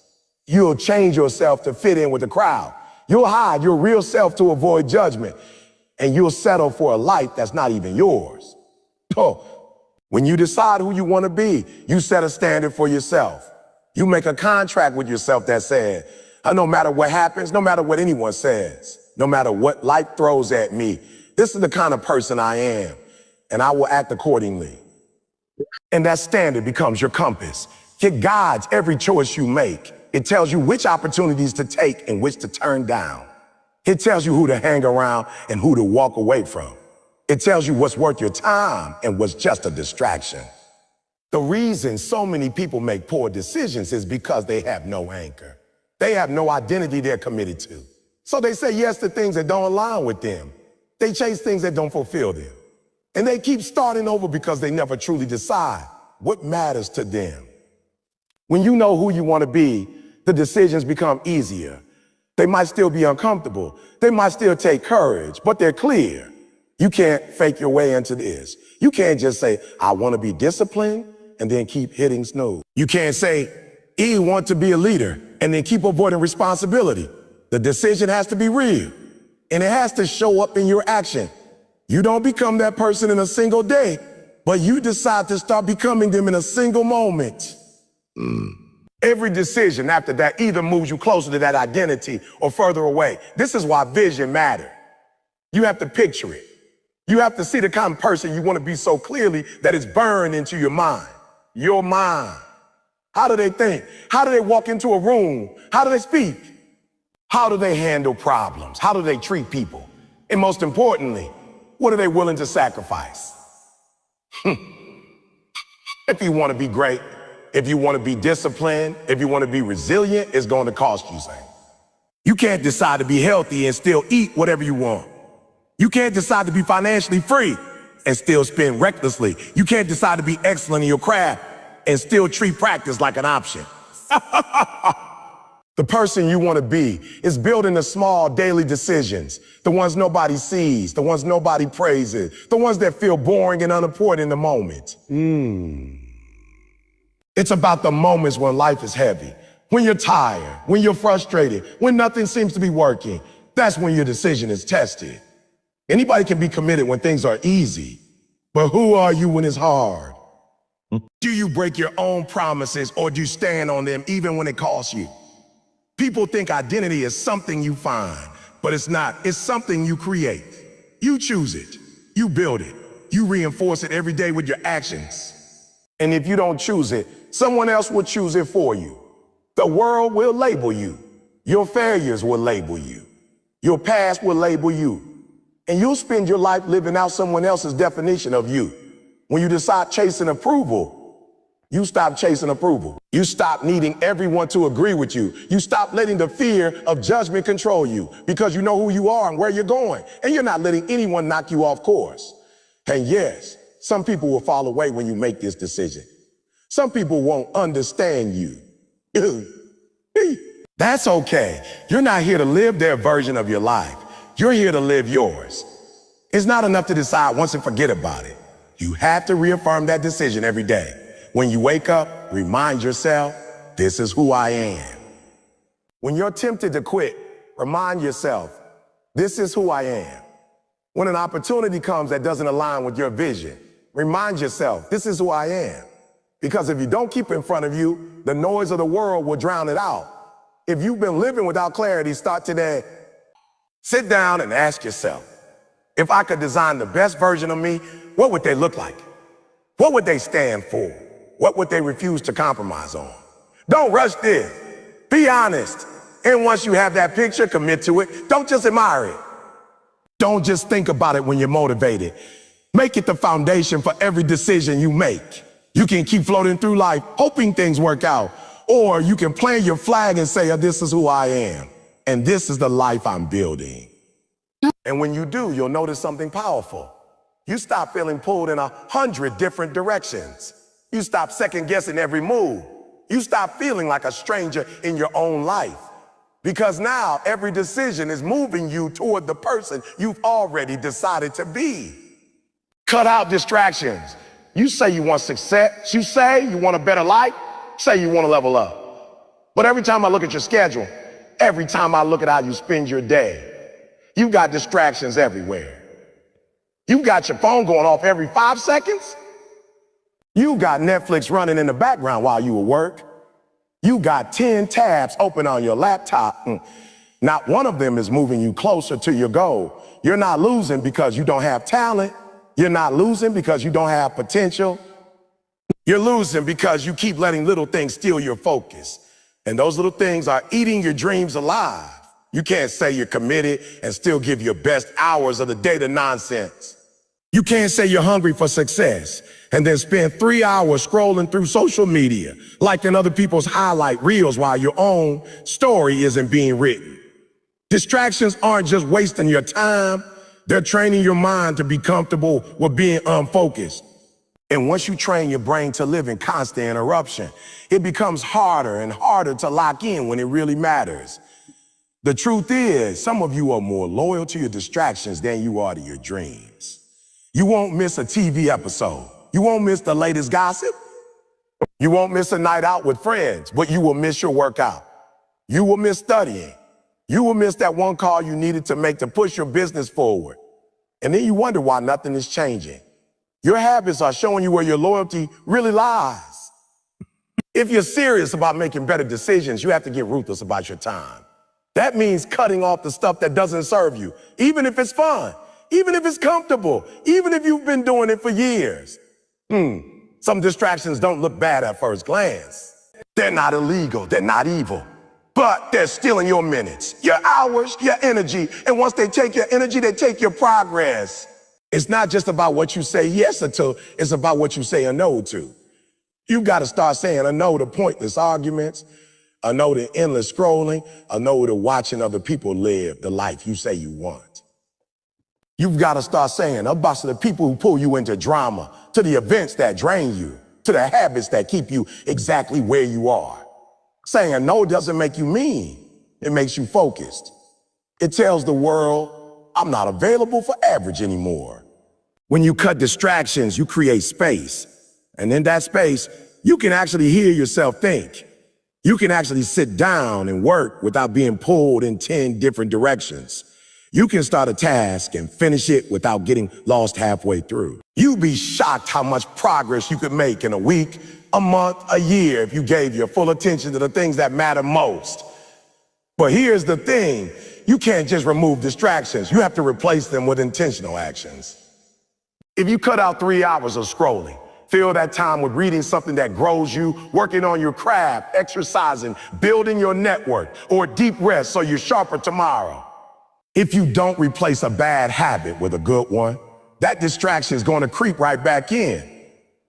You'll change yourself to fit in with the crowd. You'll hide your real self to avoid judgment, and you'll settle for a life that's not even yours. When you decide who you want to be, you set a standard for yourself. You make a contract with yourself that says, no matter what happens, no matter what anyone says, no matter what life throws at me, this is the kind of person I am, and I will act accordingly. And that standard becomes your compass. It guides every choice you make. It tells you which opportunities to take and which to turn down. It tells you who to hang around and who to walk away from. It tells you what's worth your time and what's just a distraction. The reason so many people make poor decisions is because they have no anchor. They have no identity they're committed to. So they say yes to things that don't align with them. They chase things that don't fulfill them. And they keep starting over because they never truly decide what matters to them. When you know who you want to be, the decisions become easier. They might still be uncomfortable. They might still take courage, but they're clear. You can't fake your way into this. You can't just say, I want to be disciplined, and then keep hitting snooze. You can't say, want to be a leader, and then keep avoiding responsibility. The decision has to be real, and it has to show up in your action. You don't become that person in a single day, but you decide to start becoming them in a single moment. Every decision after that either moves you closer to that identity or further away. This is why vision matters. You have to picture it. You have to see the kind of person you want to be so clearly that it's burned into your mind. Your mind. How do they think? How do they walk into a room? How do they speak? How do they handle problems? How do they treat people? And most importantly, what are they willing to sacrifice? If you want to be great, if you want to be disciplined, if you want to be resilient, it's going to cost you something. You can't decide to be healthy and still eat whatever you want. You can't decide to be financially free and still spend recklessly. You can't decide to be excellent in your craft and still treat practice like an option. The person you want to be is building the small daily decisions, the ones nobody sees, the ones nobody praises, the ones that feel boring and unimportant in the moment. It's about the moments when life is heavy, when you're tired, when you're frustrated, when nothing seems to be working. That's when your decision is tested. Anybody can be committed when things are easy, but who are you when it's hard? Do you break your own promises or do you stand on them even when it costs you? People think identity is something you find, but it's not. It's something you create. You choose it. You build it. You reinforce it every day with your actions. And if you don't choose it, someone else will choose it for you. The world will label you. Your failures will label you. Your past will label you. And you'll spend your life living out someone else's definition of you. When you decide chasing approval, you stop chasing approval. You stop needing everyone to agree with you. You stop letting the fear of judgment control you because you know who you are and where you're going. And you're not letting anyone knock you off course. And yes, some people will fall away when you make this decision. Some people won't understand you. That's okay. You're not here to live their version of your life. You're here to live yours. It's not enough to decide once and forget about it. You have to reaffirm that decision every day. When you wake up, remind yourself, this is who I am. When you're tempted to quit, remind yourself, this is who I am. When an opportunity comes that doesn't align with your vision, remind yourself, this is who I am. Because if you don't keep it in front of you, the noise of the world will drown it out. If you've been living without clarity, start today. Sit down and ask yourself, if I could design the best version of me, what would they look like? What would they stand for? What would they refuse to compromise on? Don't rush this. Be honest. And once you have that picture, commit to it. Don't just admire it. Don't just think about it when you're motivated. Make it the foundation for every decision you make. You can keep floating through life, hoping things work out. Or you can plant your flag and say, this is who I am. And this is the life I'm building. And when you do, you'll notice something powerful. You stop feeling pulled in 100 different directions. You stop second guessing every move. You stop feeling like a stranger in your own life. Because now every decision is moving you toward the person you've already decided to be. Cut out distractions. You say you want success. You say you want a better life. Say you want to level up. But every time I look at your schedule, every time I look at how you spend your day, you've got distractions everywhere. You've got your phone going off every 5 seconds. You got Netflix running in the background while you at work. You got 10 tabs open on your laptop. Not one of them is moving you closer to your goal. You're not losing because you don't have talent. You're not losing because you don't have potential. You're losing because you keep letting little things steal your focus. And those little things are eating your dreams alive. You can't say you're committed and still give your best hours of the day to nonsense. You can't say you're hungry for success and then spend 3 hours scrolling through social media, liking other people's highlight reels while your own story isn't being written. Distractions aren't just wasting your time. They're training your mind to be comfortable with being unfocused. And once you train your brain to live in constant interruption, it becomes harder and harder to lock in when it really matters. The truth is, some of you are more loyal to your distractions than you are to your dreams. You won't miss a TV episode. You won't miss the latest gossip. You won't miss a night out with friends, but you will miss your workout. You will miss studying. You will miss that one call you needed to make to push your business forward. And then you wonder why nothing is changing. Your habits are showing you where your loyalty really lies. If you're serious about making better decisions, you have to get ruthless about your time. That means cutting off the stuff that doesn't serve you, even if it's fun, even if it's comfortable, even if you've been doing it for years. Some distractions don't look bad at first glance. They're not illegal, they're not evil, but they're stealing your minutes, your hours, your energy. And once they take your energy, they take your progress. It's not just about what you say yes to, it's about what you say a no to. You've got to start saying a no to pointless arguments, a no to endless scrolling, a no to watching other people live the life you say you want. You've got to start saying a bus to the people who pull you into drama, to the events that drain you, to the habits that keep you exactly where you are. Saying a no doesn't make you mean. It makes you focused. It tells the world, I'm not available for average anymore. When you cut distractions, you create space. And in that space, you can actually hear yourself think. You can actually sit down and work without being pulled in 10 different directions. You can start a task and finish it without getting lost halfway through. You'd be shocked how much progress you could make in a week, a month, a year if you gave your full attention to the things that matter most. But here's the thing, you can't just remove distractions. You have to replace them with intentional actions. If you cut out 3 hours of scrolling, fill that time with reading something that grows you, working on your craft, exercising, building your network, or deep rest so you're sharper tomorrow. If you don't replace a bad habit with a good one, that distraction is going to creep right back in,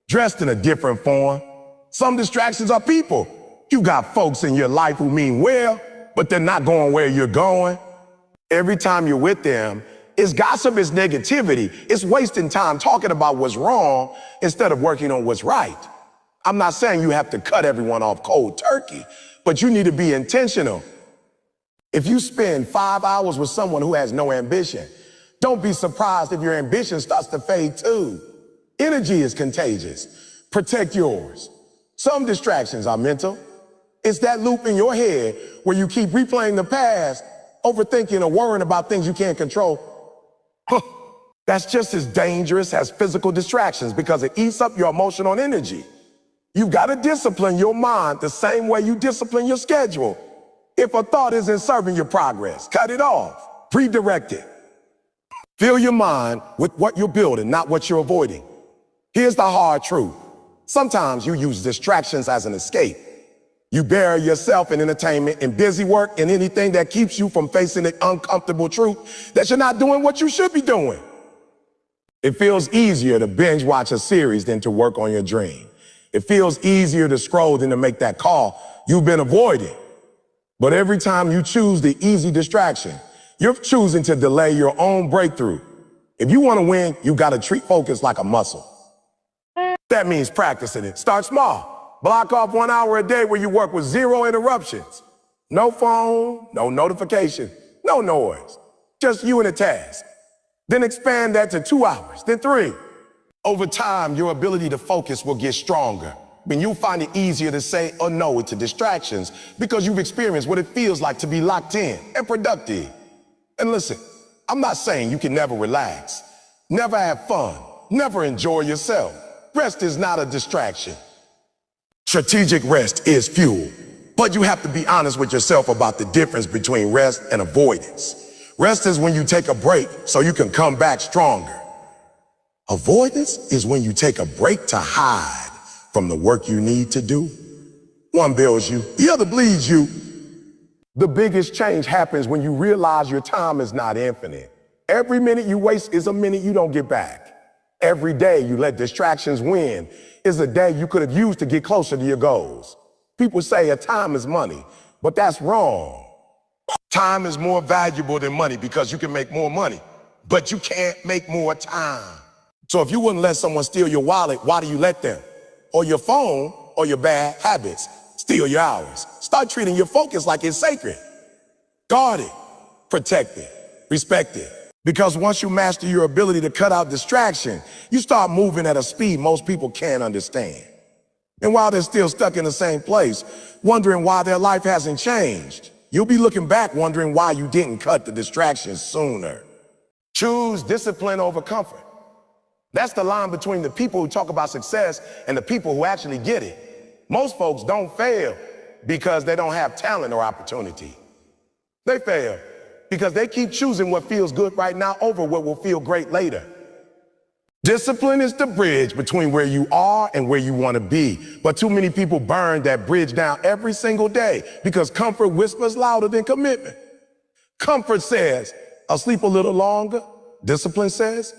dressed in a different form. Some distractions are people. You got folks in your life who mean well, but they're not going where you're going. Every time you're with them, it's gossip, it's negativity. It's wasting time talking about what's wrong instead of working on what's right. I'm not saying you have to cut everyone off cold turkey, but you need to be intentional. If you spend 5 hours with someone who has no ambition, don't be surprised if your ambition starts to fade too. Energy is contagious. Protect yours. Some distractions are mental. It's that loop in your head where you keep replaying the past, overthinking or worrying about things you can't control. That's just as dangerous as physical distractions because it eats up your emotional energy. You've got to discipline your mind the same way you discipline your schedule. If a thought isn't serving your progress, cut it off, redirect it. Fill your mind with what you're building, not what you're avoiding. Here's the hard truth. Sometimes you use distractions as an escape. You bury yourself in entertainment, in busy work, in anything that keeps you from facing the uncomfortable truth that you're not doing what you should be doing. It feels easier to binge watch a series than to work on your dream. It feels easier to scroll than to make that call you've been avoiding. But every time you choose the easy distraction, you're choosing to delay your own breakthrough. If you want to win, you got to treat focus like a muscle. That means practicing it. Start small. Block off 1 hour a day where you work with 0 interruptions. No phone, no notification, no noise. Just you and a task. Then expand that to 2 hours, then 3. Over time, your ability to focus will get stronger. Then you'll find it easier to say or no to distractions because you've experienced what it feels like to be locked in and productive. And listen, I'm not saying you can never relax, never have fun, never enjoy yourself. Rest is not a distraction. Strategic rest is fuel, but you have to be honest with yourself about the difference between rest and avoidance. Rest is when you take a break so you can come back stronger. Avoidance is when you take a break to hide from the work you need to do. One builds you, the other bleeds you. The biggest change happens when you realize your time is not infinite. Every minute you waste is a minute you don't get back. Every day you let distractions win is a day you could have used to get closer to your goals. People say a time is money, but that's wrong. Time is more valuable than money because you can make more money, but you can't make more time. So if you wouldn't let someone steal your wallet, why do you let them? Or your phone, or your bad habits, steal your hours. Start treating your focus like it's sacred. Guard it, protect it, respect it. Because once you master your ability to cut out distraction, you start moving at a speed most people can't understand. And while they're still stuck in the same place, wondering why their life hasn't changed, you'll be looking back wondering why you didn't cut the distractions sooner. Choose discipline over comfort. That's the line between the people who talk about success and the people who actually get it. Most folks don't fail because they don't have talent or opportunity. They fail because they keep choosing what feels good right now over what will feel great later. Discipline is the bridge between where you are and where you want to be. But too many people burn that bridge down every single day because comfort whispers louder than commitment. Comfort says, I'll sleep a little longer. Discipline says,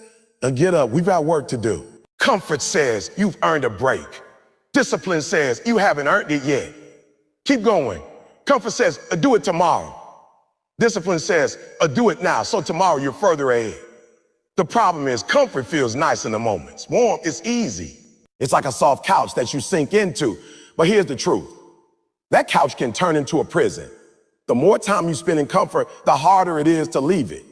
get up, we've got work to do. Comfort says, you've earned a break. Discipline says, you haven't earned it yet. Keep going. Comfort says, do it tomorrow. Discipline says, do it now, so tomorrow you're further ahead. The problem is comfort feels nice in the moments. Warm, it's easy. It's like a soft couch that you sink into. But here's the truth. That couch can turn into a prison. The more time you spend in comfort, the harder it is to leave it.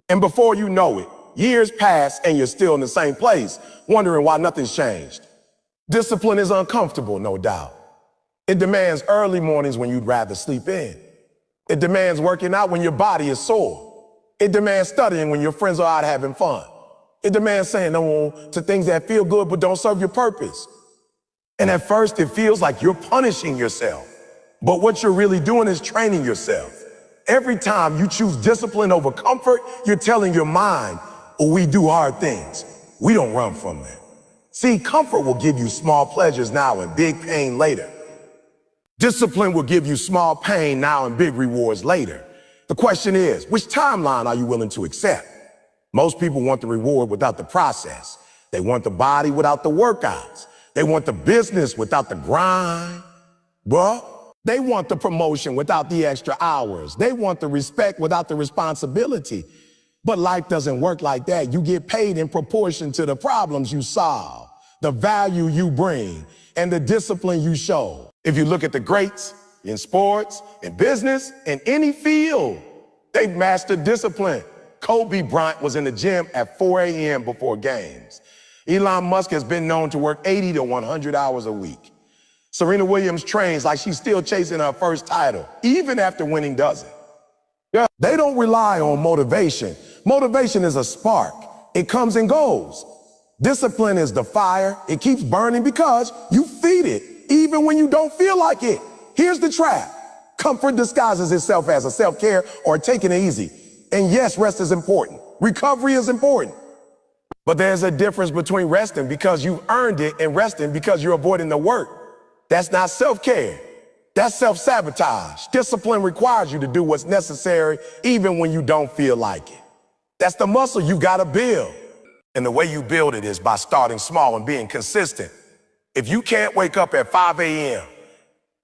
And before you know it, years pass and you're still in the same place, wondering why nothing's changed. Discipline is uncomfortable, no doubt. It demands early mornings when you'd rather sleep in. It demands working out when your body is sore. It demands studying when your friends are out having fun. It demands saying no to things that feel good but don't serve your purpose. And at first, it feels like you're punishing yourself. But what you're really doing is training yourself. Every time you choose discipline over comfort, you're telling your mind, we do hard things. We don't run from them. See, comfort will give you small pleasures now and big pain later. Discipline will give you small pain now and big rewards later. The question is, which timeline are you willing to accept? Most people want the reward without the process. They want the body without the workouts. They want the business without the grind. Well, they want the promotion without the extra hours. They want the respect without the responsibility. But life doesn't work like that. You get paid in proportion to the problems you solve, the value you bring, and the discipline you show. If you look at the greats in sports, in business, in any field, they've mastered discipline. Kobe Bryant was in the gym at 4 a.m. before games. Elon Musk has been known to work 80 to 100 hours a week. Serena Williams trains like she's still chasing her first title, even after winning dozens. They don't rely on motivation. Motivation is a spark. It comes and goes. Discipline is the fire. It keeps burning because you feed it, even when you don't feel like it. Here's the trap. Comfort disguises itself as a self-care or taking it easy. And yes, rest is important. Recovery is important. But there's a difference between resting because you've earned it and resting because you're avoiding the work. That's not self-care. That's self-sabotage. Discipline requires you to do what's necessary even when you don't feel like it. That's the muscle you gotta build. And the way you build it is by starting small and being consistent. If you can't wake up at 5 a.m.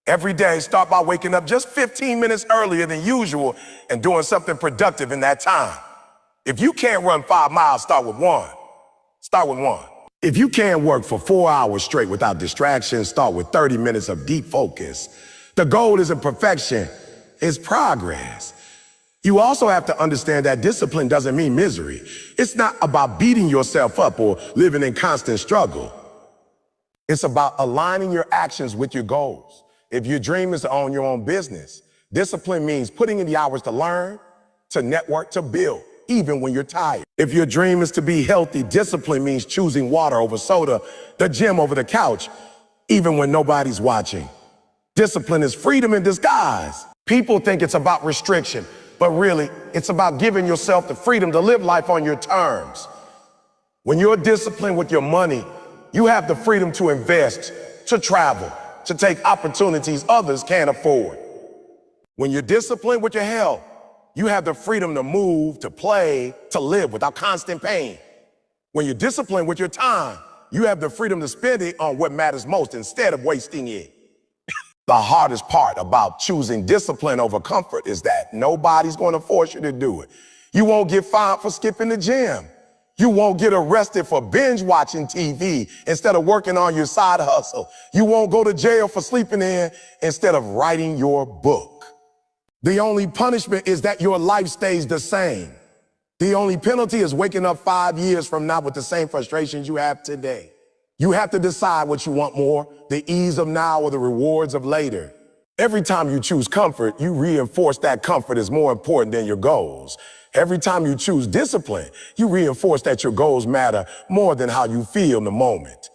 every day, start by waking up just 15 minutes earlier than usual and doing something productive in that time. If you can't run 5 miles, start with one. Start with one. If you can't work for 4 hours straight without distractions, start with 30 minutes of deep focus. The goal isn't perfection, it's progress. You also have to understand that discipline doesn't mean misery. It's not about beating yourself up or living in constant struggle. It's about aligning your actions with your goals. If your dream is to own your own business, discipline means putting in the hours to learn, to network, to build, even when you're tired. If your dream is to be healthy, discipline means choosing water over soda, the gym over the couch, even when nobody's watching. Discipline is freedom in disguise. People think it's about restriction, but really, it's about giving yourself the freedom to live life on your terms. When you're disciplined with your money, you have the freedom to invest, to travel, to take opportunities others can't afford. When you're disciplined with your health, you have the freedom to move, to play, to live without constant pain. When you're disciplined with your time, you have the freedom to spend it on what matters most instead of wasting it. The hardest part about choosing discipline over comfort is that nobody's going to force you to do it. You won't get fined for skipping the gym. You won't get arrested for binge watching TV instead of working on your side hustle. You won't go to jail for sleeping in instead of writing your book. The only punishment is that your life stays the same. The only penalty is waking up 5 years from now with the same frustrations you have today. You have to decide what you want more, the ease of now or the rewards of later. Every time you choose comfort, you reinforce that comfort is more important than your goals. Every time you choose discipline, you reinforce that your goals matter more than how you feel in the moment.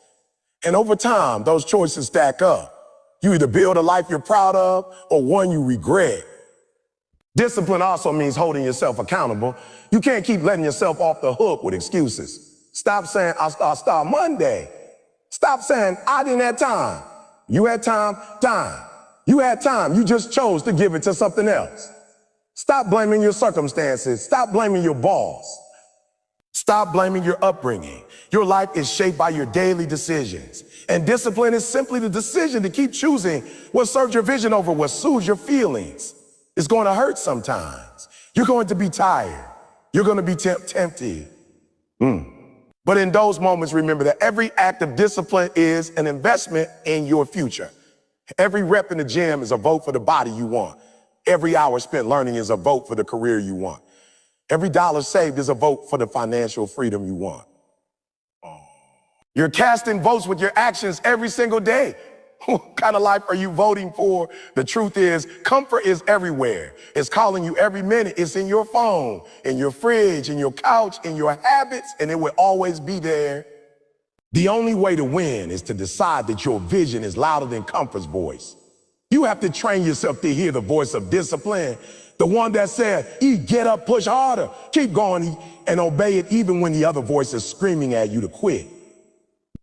And over time, those choices stack up. You either build a life you're proud of or one you regret. Discipline also means holding yourself accountable. You can't keep letting yourself off the hook with excuses. Stop saying, I'll start Monday. Stop saying, I didn't have time. You had time. You had time. You just chose to give it to something else. Stop blaming your circumstances. Stop blaming your boss. Stop blaming your upbringing. Your life is shaped by your daily decisions. And discipline is simply the decision to keep choosing what serves your vision over what soothes your feelings. It's going to hurt sometimes. You're going to be tired. You're going to be tempted. But in those moments, remember that every act of discipline is an investment in your future. Every rep in the gym is a vote for the body you want. Every hour spent learning is a vote for the career you want. Every dollar saved is a vote for the financial freedom you want. You're casting votes with your actions every single day. What kind of life are you voting for? The truth is, comfort is everywhere. It's calling you every minute. It's in your phone, in your fridge, in your couch, in your habits, and it will always be there. The only way to win is to decide that your vision is louder than comfort's voice. You have to train yourself to hear the voice of discipline, the one that said, get up, push harder, keep going, and obey it even when the other voice is screaming at you to quit.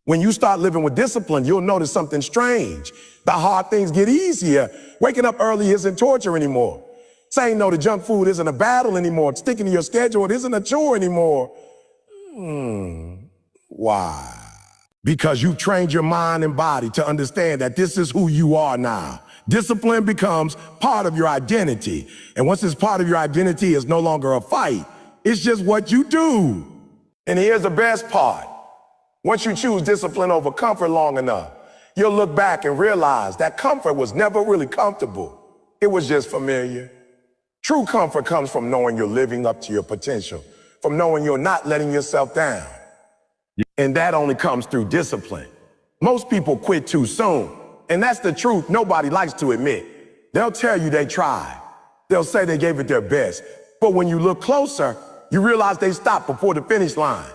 When you start living with discipline, you'll notice something strange. The hard things get easier. Waking up early isn't torture anymore. Saying no to junk food isn't a battle anymore. Sticking to your schedule isn't a chore anymore. Why? Because you've trained your mind and body to understand that this is who you are now. Discipline becomes part of your identity. And once it's part of your identity, it's no longer a fight. It's just what you do. And here's the best part. Once you choose discipline over comfort long enough, you'll look back and realize that comfort was never really comfortable. It was just familiar. True comfort comes from knowing you're living up to your potential, from knowing you're not letting yourself down. And that only comes through discipline. Most people quit too soon. And that's the truth nobody likes to admit. They'll tell you they tried. They'll say they gave it their best. But when you look closer, you realize they stopped before the finish line.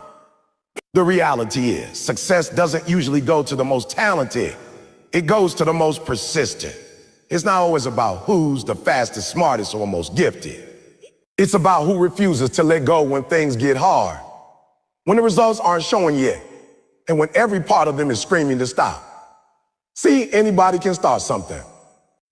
The reality is, success doesn't usually go to the most talented. It goes to the most persistent. It's not always about who's the fastest, smartest, or most gifted. It's about who refuses to let go when things get hard, when the results aren't showing yet, and when every part of them is screaming to stop. See, anybody can start something.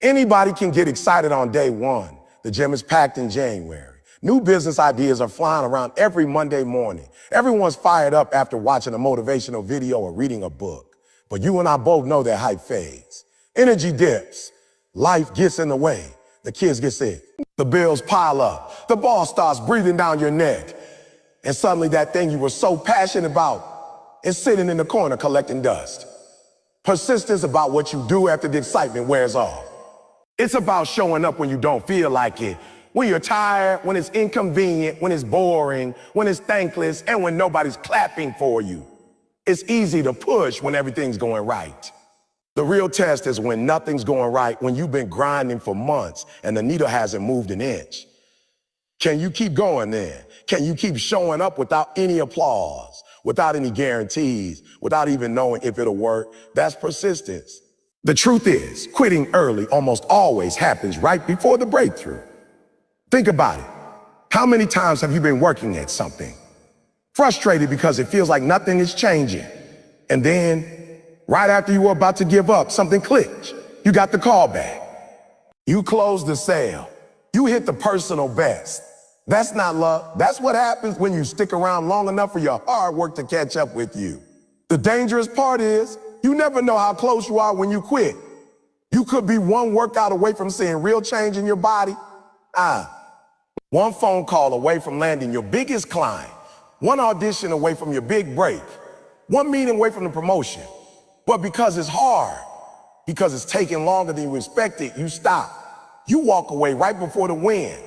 Anybody can get excited on day one. The gym is packed in January. New business ideas are flying around every Monday morning. Everyone's fired up after watching a motivational video or reading a book. But you and I both know that hype fades. Energy dips. Life gets in the way. The kids get sick. The bills pile up. The boss starts breathing down your neck. And suddenly that thing you were so passionate about is sitting in the corner collecting dust. Persistence about what you do after the excitement wears off. It's about showing up when you don't feel like it. When you're tired, when it's inconvenient, when it's boring, when it's thankless, and when nobody's clapping for you. It's easy to push when everything's going right. The real test is when nothing's going right, when you've been grinding for months and the needle hasn't moved an inch. Can you keep going then? Can you keep showing up without any applause, without any guarantees, without even knowing if it'll work? That's persistence. The truth is, quitting early almost always happens right before the breakthrough. Think about it. How many times have you been working at something, frustrated because it feels like nothing is changing? And then, right after you were about to give up, something clicked. You got the call back. You closed the sale. You hit the personal best. That's not luck. That's what happens when you stick around long enough for your hard work to catch up with you. The dangerous part is, you never know how close you are when you quit. You could be one workout away from seeing real change in your body. One phone call away from landing your biggest client, one audition away from your big break, one meeting away from the promotion. But because it's hard, because it's taking longer than you expected, you stop. You walk away right before the win.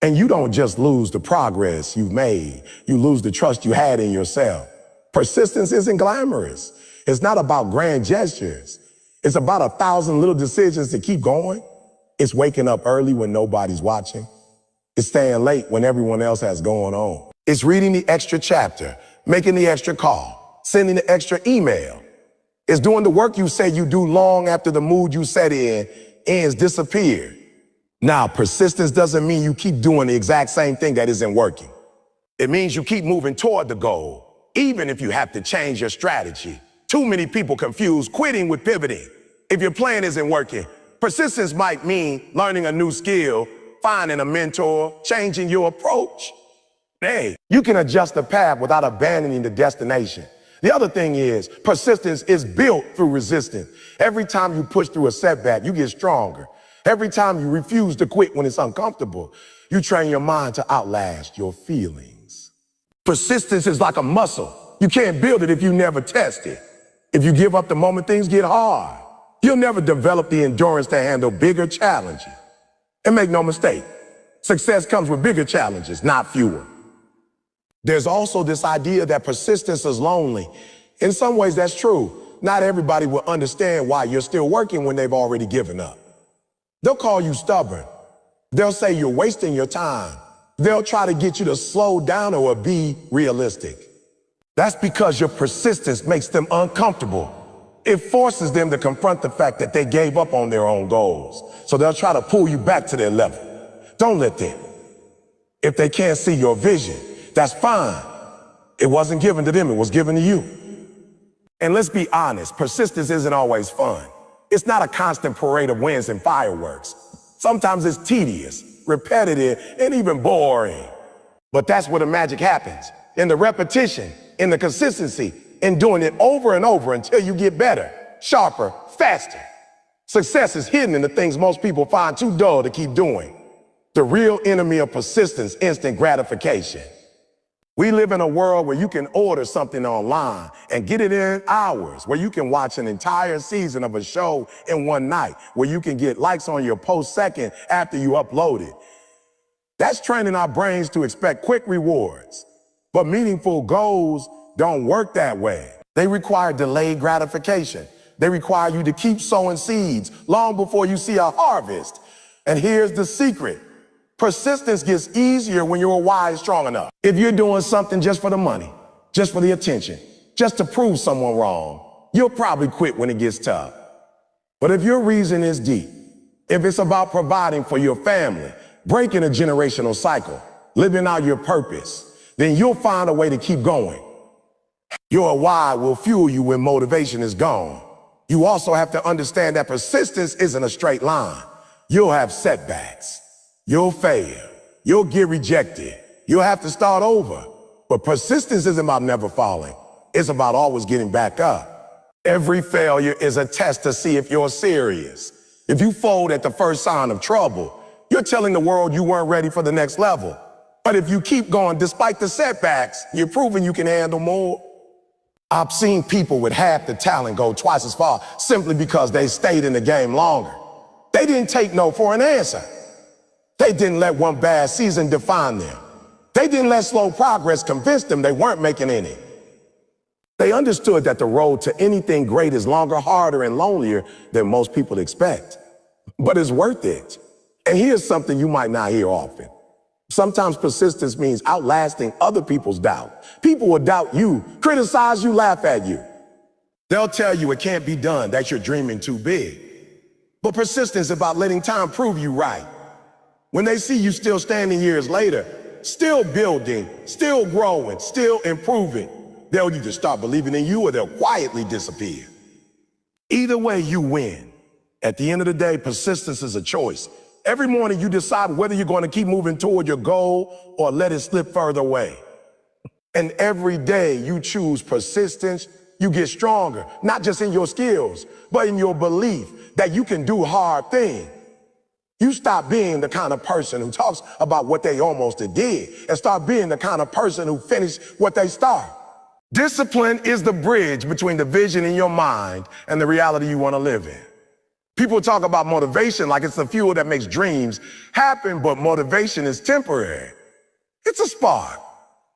And you don't just lose the progress you've made, you lose the trust you had in yourself. Persistence isn't glamorous. It's not about grand gestures. It's about 1,000 little decisions to keep going. It's waking up early when nobody's watching. It's staying late when everyone else has going on. It's reading the extra chapter, making the extra call, sending the extra email. It's doing the work you say you do long after the mood you set in ends disappear. Now, persistence doesn't mean you keep doing the exact same thing that isn't working. It means you keep moving toward the goal, even if you have to change your strategy. Too many people confuse quitting with pivoting. If your plan isn't working, persistence might mean learning a new skill, finding a mentor, changing your approach. Hey, you can adjust the path without abandoning the destination. The other thing is, persistence is built through resistance. Every time you push through a setback, you get stronger. Every time you refuse to quit when it's uncomfortable, you train your mind to outlast your feelings. Persistence is like a muscle. You can't build it if you never test it. If you give up the moment things get hard, you'll never develop the endurance to handle bigger challenges. And make no mistake, success comes with bigger challenges, not fewer. There's also this idea that persistence is lonely. In some ways, that's true. Not everybody will understand why you're still working when they've already given up. They'll call you stubborn. They'll say you're wasting your time. They'll try to get you to slow down or be realistic. That's because your persistence makes them uncomfortable. It forces them to confront the fact that they gave up on their own goals. So they'll try to pull you back to their level. Don't let them. If they can't see your vision, that's fine. It wasn't given to them, it was given to you. And let's be honest, persistence isn't always fun. It's not a constant parade of wins and fireworks. Sometimes it's tedious, repetitive, and even boring. But that's where the magic happens. In the repetition, in the consistency, in doing it over and over until you get better, sharper, faster. Success is hidden in the things most people find too dull to keep doing. The real enemy of persistence, instant gratification. We live in a world where you can order something online and get it in hours, where you can watch an entire season of a show in one night, where you can get likes on your post second after you upload it. That's training our brains to expect quick rewards. But meaningful goals don't work that way. They require delayed gratification. They require you to keep sowing seeds long before you see a harvest. And here's the secret. Persistence gets easier when your why is strong enough. If you're doing something just for the money, just for the attention, just to prove someone wrong, you'll probably quit when it gets tough. But if your reason is deep, if it's about providing for your family, breaking a generational cycle, living out your purpose, then you'll find a way to keep going. Your why will fuel you when motivation is gone. You also have to understand that persistence isn't a straight line. You'll have setbacks. You'll fail. You'll get rejected. You'll have to start over. But persistence isn't about never falling. It's about always getting back up. Every failure is a test to see if you're serious. If you fold at the first sign of trouble, you're telling the world you weren't ready for the next level. But if you keep going despite the setbacks, you're proving you can handle more. I've seen people with half the talent go twice as far simply because they stayed in the game longer. They didn't take no for an answer. They didn't let one bad season define them. They didn't let slow progress convince them they weren't making any. They understood that the road to anything great is longer, harder, and lonelier than most people expect. But it's worth it. And here's something you might not hear often. Sometimes persistence means outlasting other people's doubt. People will doubt you, criticize you, laugh at you. They'll tell you it can't be done, that you're dreaming too big. But persistence is about letting time prove you right. When they see you still standing years later, still building, still growing, still improving, they'll either start believing in you or they'll quietly disappear. Either way, you win. At the end of the day, persistence is a choice. Every morning you decide whether you're going to keep moving toward your goal or let it slip further away. And every day you choose persistence, you get stronger, not just in your skills, but in your belief that you can do hard things. You stop being the kind of person who talks about what they almost did and start being the kind of person who finished what they start. Discipline is the bridge between the vision in your mind and the reality you want to live in. People talk about motivation like it's the fuel that makes dreams happen, but motivation is temporary. It's a spark.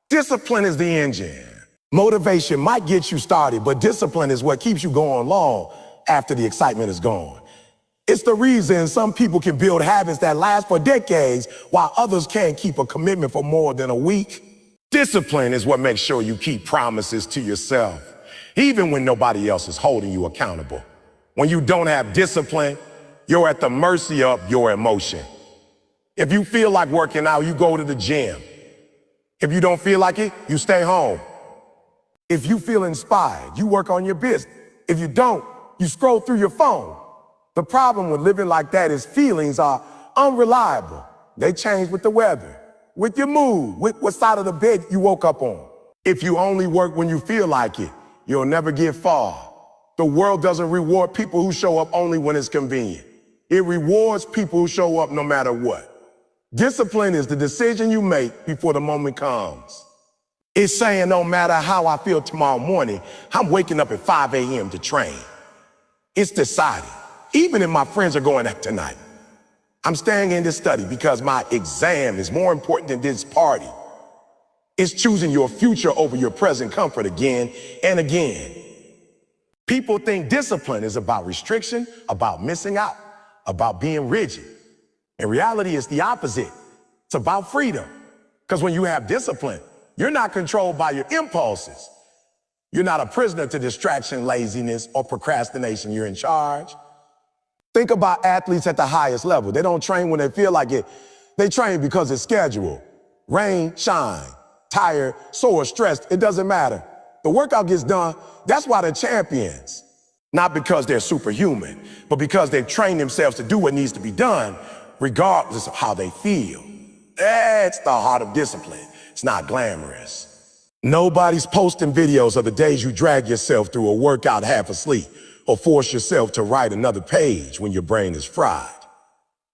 Discipline is the engine. Motivation might get you started, but discipline is what keeps you going long after the excitement is gone. It's the reason some people can build habits that last for decades while others can't keep a commitment for more than a week. Discipline is what makes sure you keep promises to yourself. even when nobody else is holding you accountable. When you don't have discipline, you're at the mercy of your emotion. If you feel like working out, you go to the gym. If you don't feel like it, you stay home. If you feel inspired, you work on your business. If you don't, you scroll through your phone. The problem with living like that is feelings are unreliable. They change with the weather, with your mood, with what side of the bed you woke up on. If you only work when you feel like it, you'll never get far. The world doesn't reward people who show up only when it's convenient. It rewards people who show up no matter what. Discipline is the decision you make before the moment comes. It's saying no matter how I feel tomorrow morning, I'm waking up at 5 a.m. to train. It's deciding, even if my friends are going out tonight, I'm staying in to study because my exam is more important than this party. It's choosing your future over your present comfort again and again. People think discipline is about restriction, about missing out, about being rigid. In reality, it's the opposite. It's about freedom. Because when you have discipline, you're not controlled by your impulses. You're not a prisoner to distraction, laziness, or procrastination. You're in charge. Think about athletes at the highest level. They don't train when they feel like it. They train because it's scheduled. Rain, shine, tired, sore, stressed, it doesn't matter. The workout gets done. That's why they're champions. Not because they're superhuman, but because they've trained themselves to do what needs to be done, regardless of how they feel. That's the heart of discipline. It's not glamorous. Nobody's posting videos of the days you drag yourself through a workout half asleep or force yourself to write another page when your brain is fried.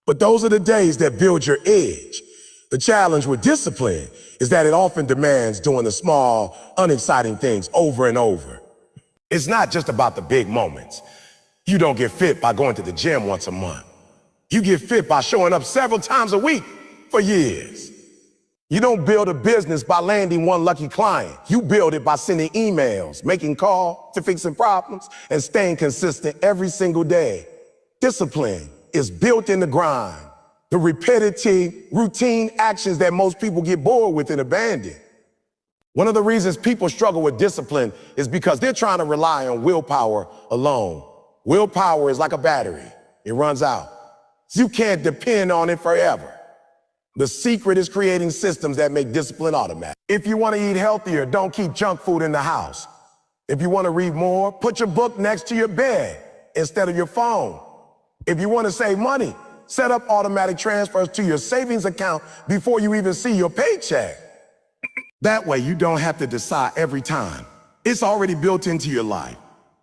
But those are the days that build your edge. The challenge with discipline is that it often demands doing the small, unexciting things over and over. It's not just about the big moments. You don't get fit by going to the gym once a month. You get fit by showing up several times a week for years. You don't build a business by landing one lucky client. You build it by sending emails, making calls to fixing problems, and staying consistent every single day. Discipline is built in the grind, the repetitive, routine actions that most people get bored with and abandon. One of the reasons people struggle with discipline is because they're trying to rely on willpower alone. Willpower is like a battery. It runs out. You can't depend on it forever. The secret is creating systems that make discipline automatic. If you want to eat healthier, don't keep junk food in the house. If you want to read more, put your book next to your bed instead of your phone. If you want to save money, set up automatic transfers to your savings account before you even see your paycheck. That way you don't have to decide every time. It's already built into your life.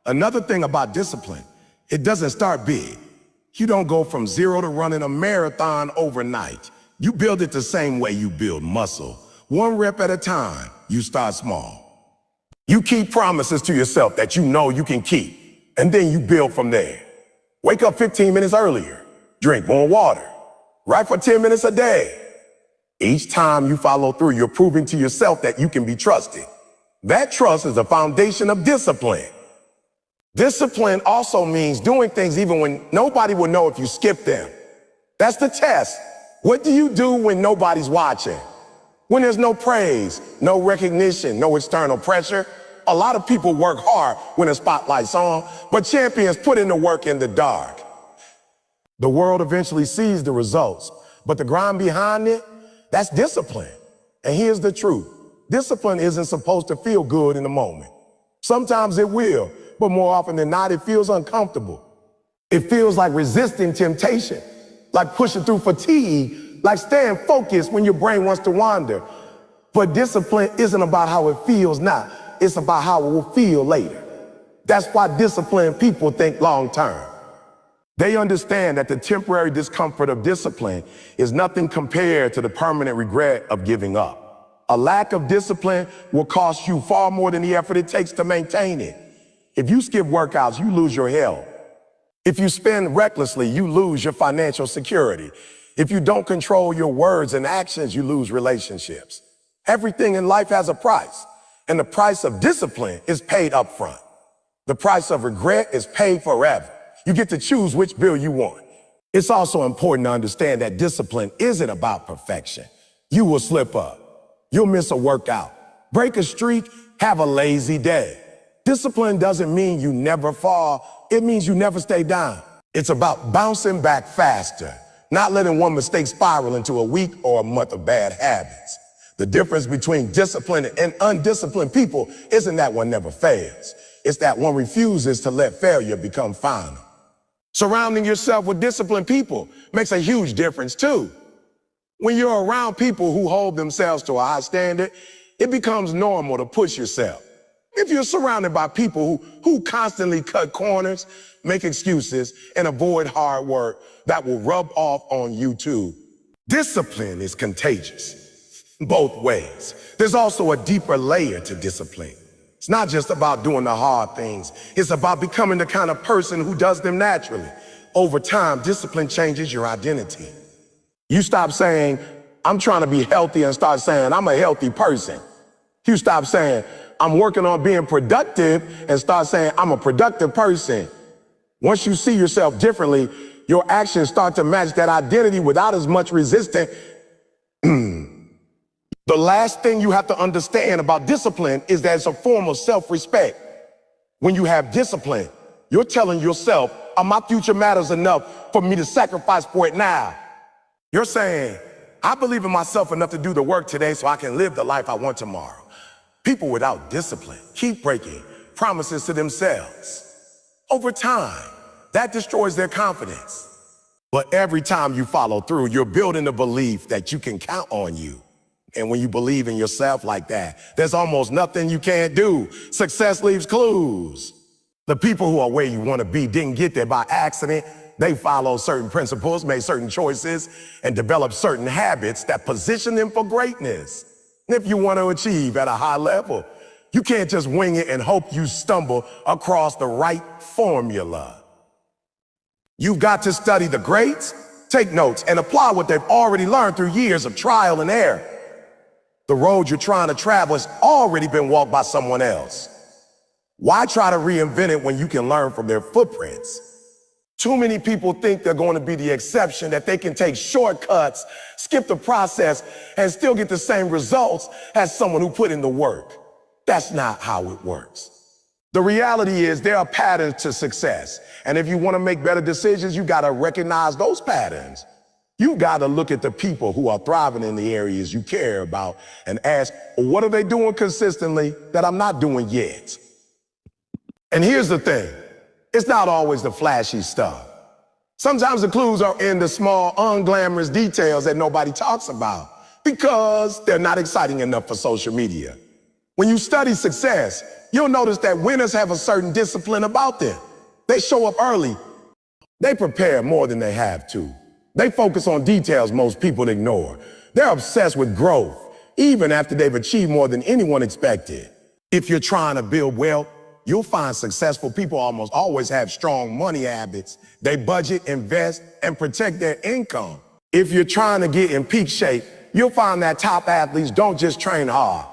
Another thing about discipline, it doesn't start big. You don't go from zero to running a marathon overnight. You build it the same way you build muscle. One rep at a time, you start small. You keep promises to yourself that you know you can keep, and then you build from there. Wake up 15 minutes earlier. Drink more water. Write for 10 minutes a day. Each time you follow through, you're proving to yourself that you can be trusted. That trust is the foundation of discipline. Discipline also means doing things even when nobody will know if you skip them. That's the test. What do you do when nobody's watching? When there's no praise, no recognition, no external pressure? A lot of people work hard when the spotlight's on, but champions put in the work in the dark. The world eventually sees the results, but the grind behind it, that's discipline. And here's the truth. Discipline isn't supposed to feel good in the moment. Sometimes it will, but more often than not, it feels uncomfortable. It feels like resisting temptation, like pushing through fatigue, like staying focused when your brain wants to wander. But discipline isn't about how it feels now. It's about how it will feel later. That's why disciplined people think long term. They understand that the temporary discomfort of discipline is nothing compared to the permanent regret of giving up. A lack of discipline will cost you far more than the effort it takes to maintain it. If you skip workouts, you lose your health. If you spend recklessly, you lose your financial security. If you don't control your words and actions, you lose relationships. Everything in life has a price, and the price of discipline is paid up front. The price of regret is paid forever. You get to choose which bill you want. It's also important to understand that discipline isn't about perfection. You will slip up. You'll miss a workout, break a streak, have a lazy day. Discipline doesn't mean you never fall. It means you never stay down. It's about bouncing back faster, not letting one mistake spiral into a week or a month of bad habits. The difference between disciplined and undisciplined people isn't that one never fails. It's that one refuses to let failure become final. Surrounding yourself with disciplined people makes a huge difference too. When you're around people who hold themselves to a high standard, it becomes normal to push yourself. If you're surrounded by people who constantly cut corners, make excuses, and avoid hard work, that will rub off on you too. Discipline is contagious, both ways. There's also a deeper layer to discipline. It's not just about doing the hard things. It's about becoming the kind of person who does them naturally. Over time, discipline changes your identity. You stop saying, I'm trying to be healthy, and start saying, I'm a healthy person. You stop saying, I'm working on being productive, and start saying, I'm a productive person. Once you see yourself differently, your actions start to match that identity without as much resistance. The last thing you have to understand about discipline is that it's a form of self-respect. When you have discipline, you're telling yourself, my future matters enough for me to sacrifice for it now. You're saying, I believe in myself enough to do the work today so I can live the life I want tomorrow. People without discipline keep breaking promises to themselves. Over time, that destroys their confidence. But every time you follow through, you're building the belief that you can count on you. And when you believe in yourself like that, there's almost nothing you can't do. Success leaves clues. The people who are where you want to be didn't get there by accident. They follow certain principles, made certain choices, and developed certain habits that position them for greatness. And if you want to achieve at a high level, you can't just wing it and hope you stumble across the right formula. You've got to study the greats, take notes, and apply what they've already learned through years of trial and error. The road you're trying to travel has already been walked by someone else. Why try to reinvent it when you can learn from their footprints? Too many people think they're going to be the exception, that they can take shortcuts, skip the process, and still get the same results as someone who put in the work. That's not how it works. The reality is there are patterns to success. And if you want to make better decisions, you got to recognize those patterns. You got to look at the people who are thriving in the areas you care about and ask, what are they doing consistently that I'm not doing yet? And here's the thing. It's not always the flashy stuff. Sometimes the clues are in the small, unglamorous details that nobody talks about because they're not exciting enough for social media. When you study success, you'll notice that winners have a certain discipline about them. They show up early. They prepare more than they have to. They focus on details most people ignore. They're obsessed with growth, even after they've achieved more than anyone expected. If you're trying to build wealth, you'll find successful people almost always have strong money habits. They budget, invest, and protect their income. If you're trying to get in peak shape, you'll find that top athletes don't just train hard.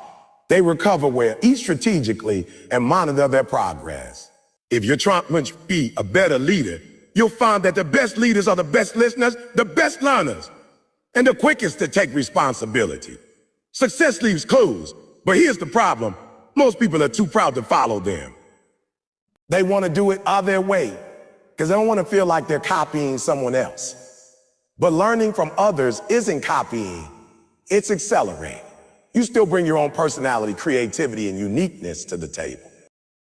They recover well, eat strategically, and monitor their progress. If you're trying to be a better leader, you'll find that the best leaders are the best listeners, the best learners, and the quickest to take responsibility. Success leaves clues, but here's the problem. Most people are too proud to follow them. They want to do it their way because they don't want to feel like they're copying someone else. But learning from others isn't copying, it's accelerating. You still bring your own personality, creativity, and uniqueness to the table.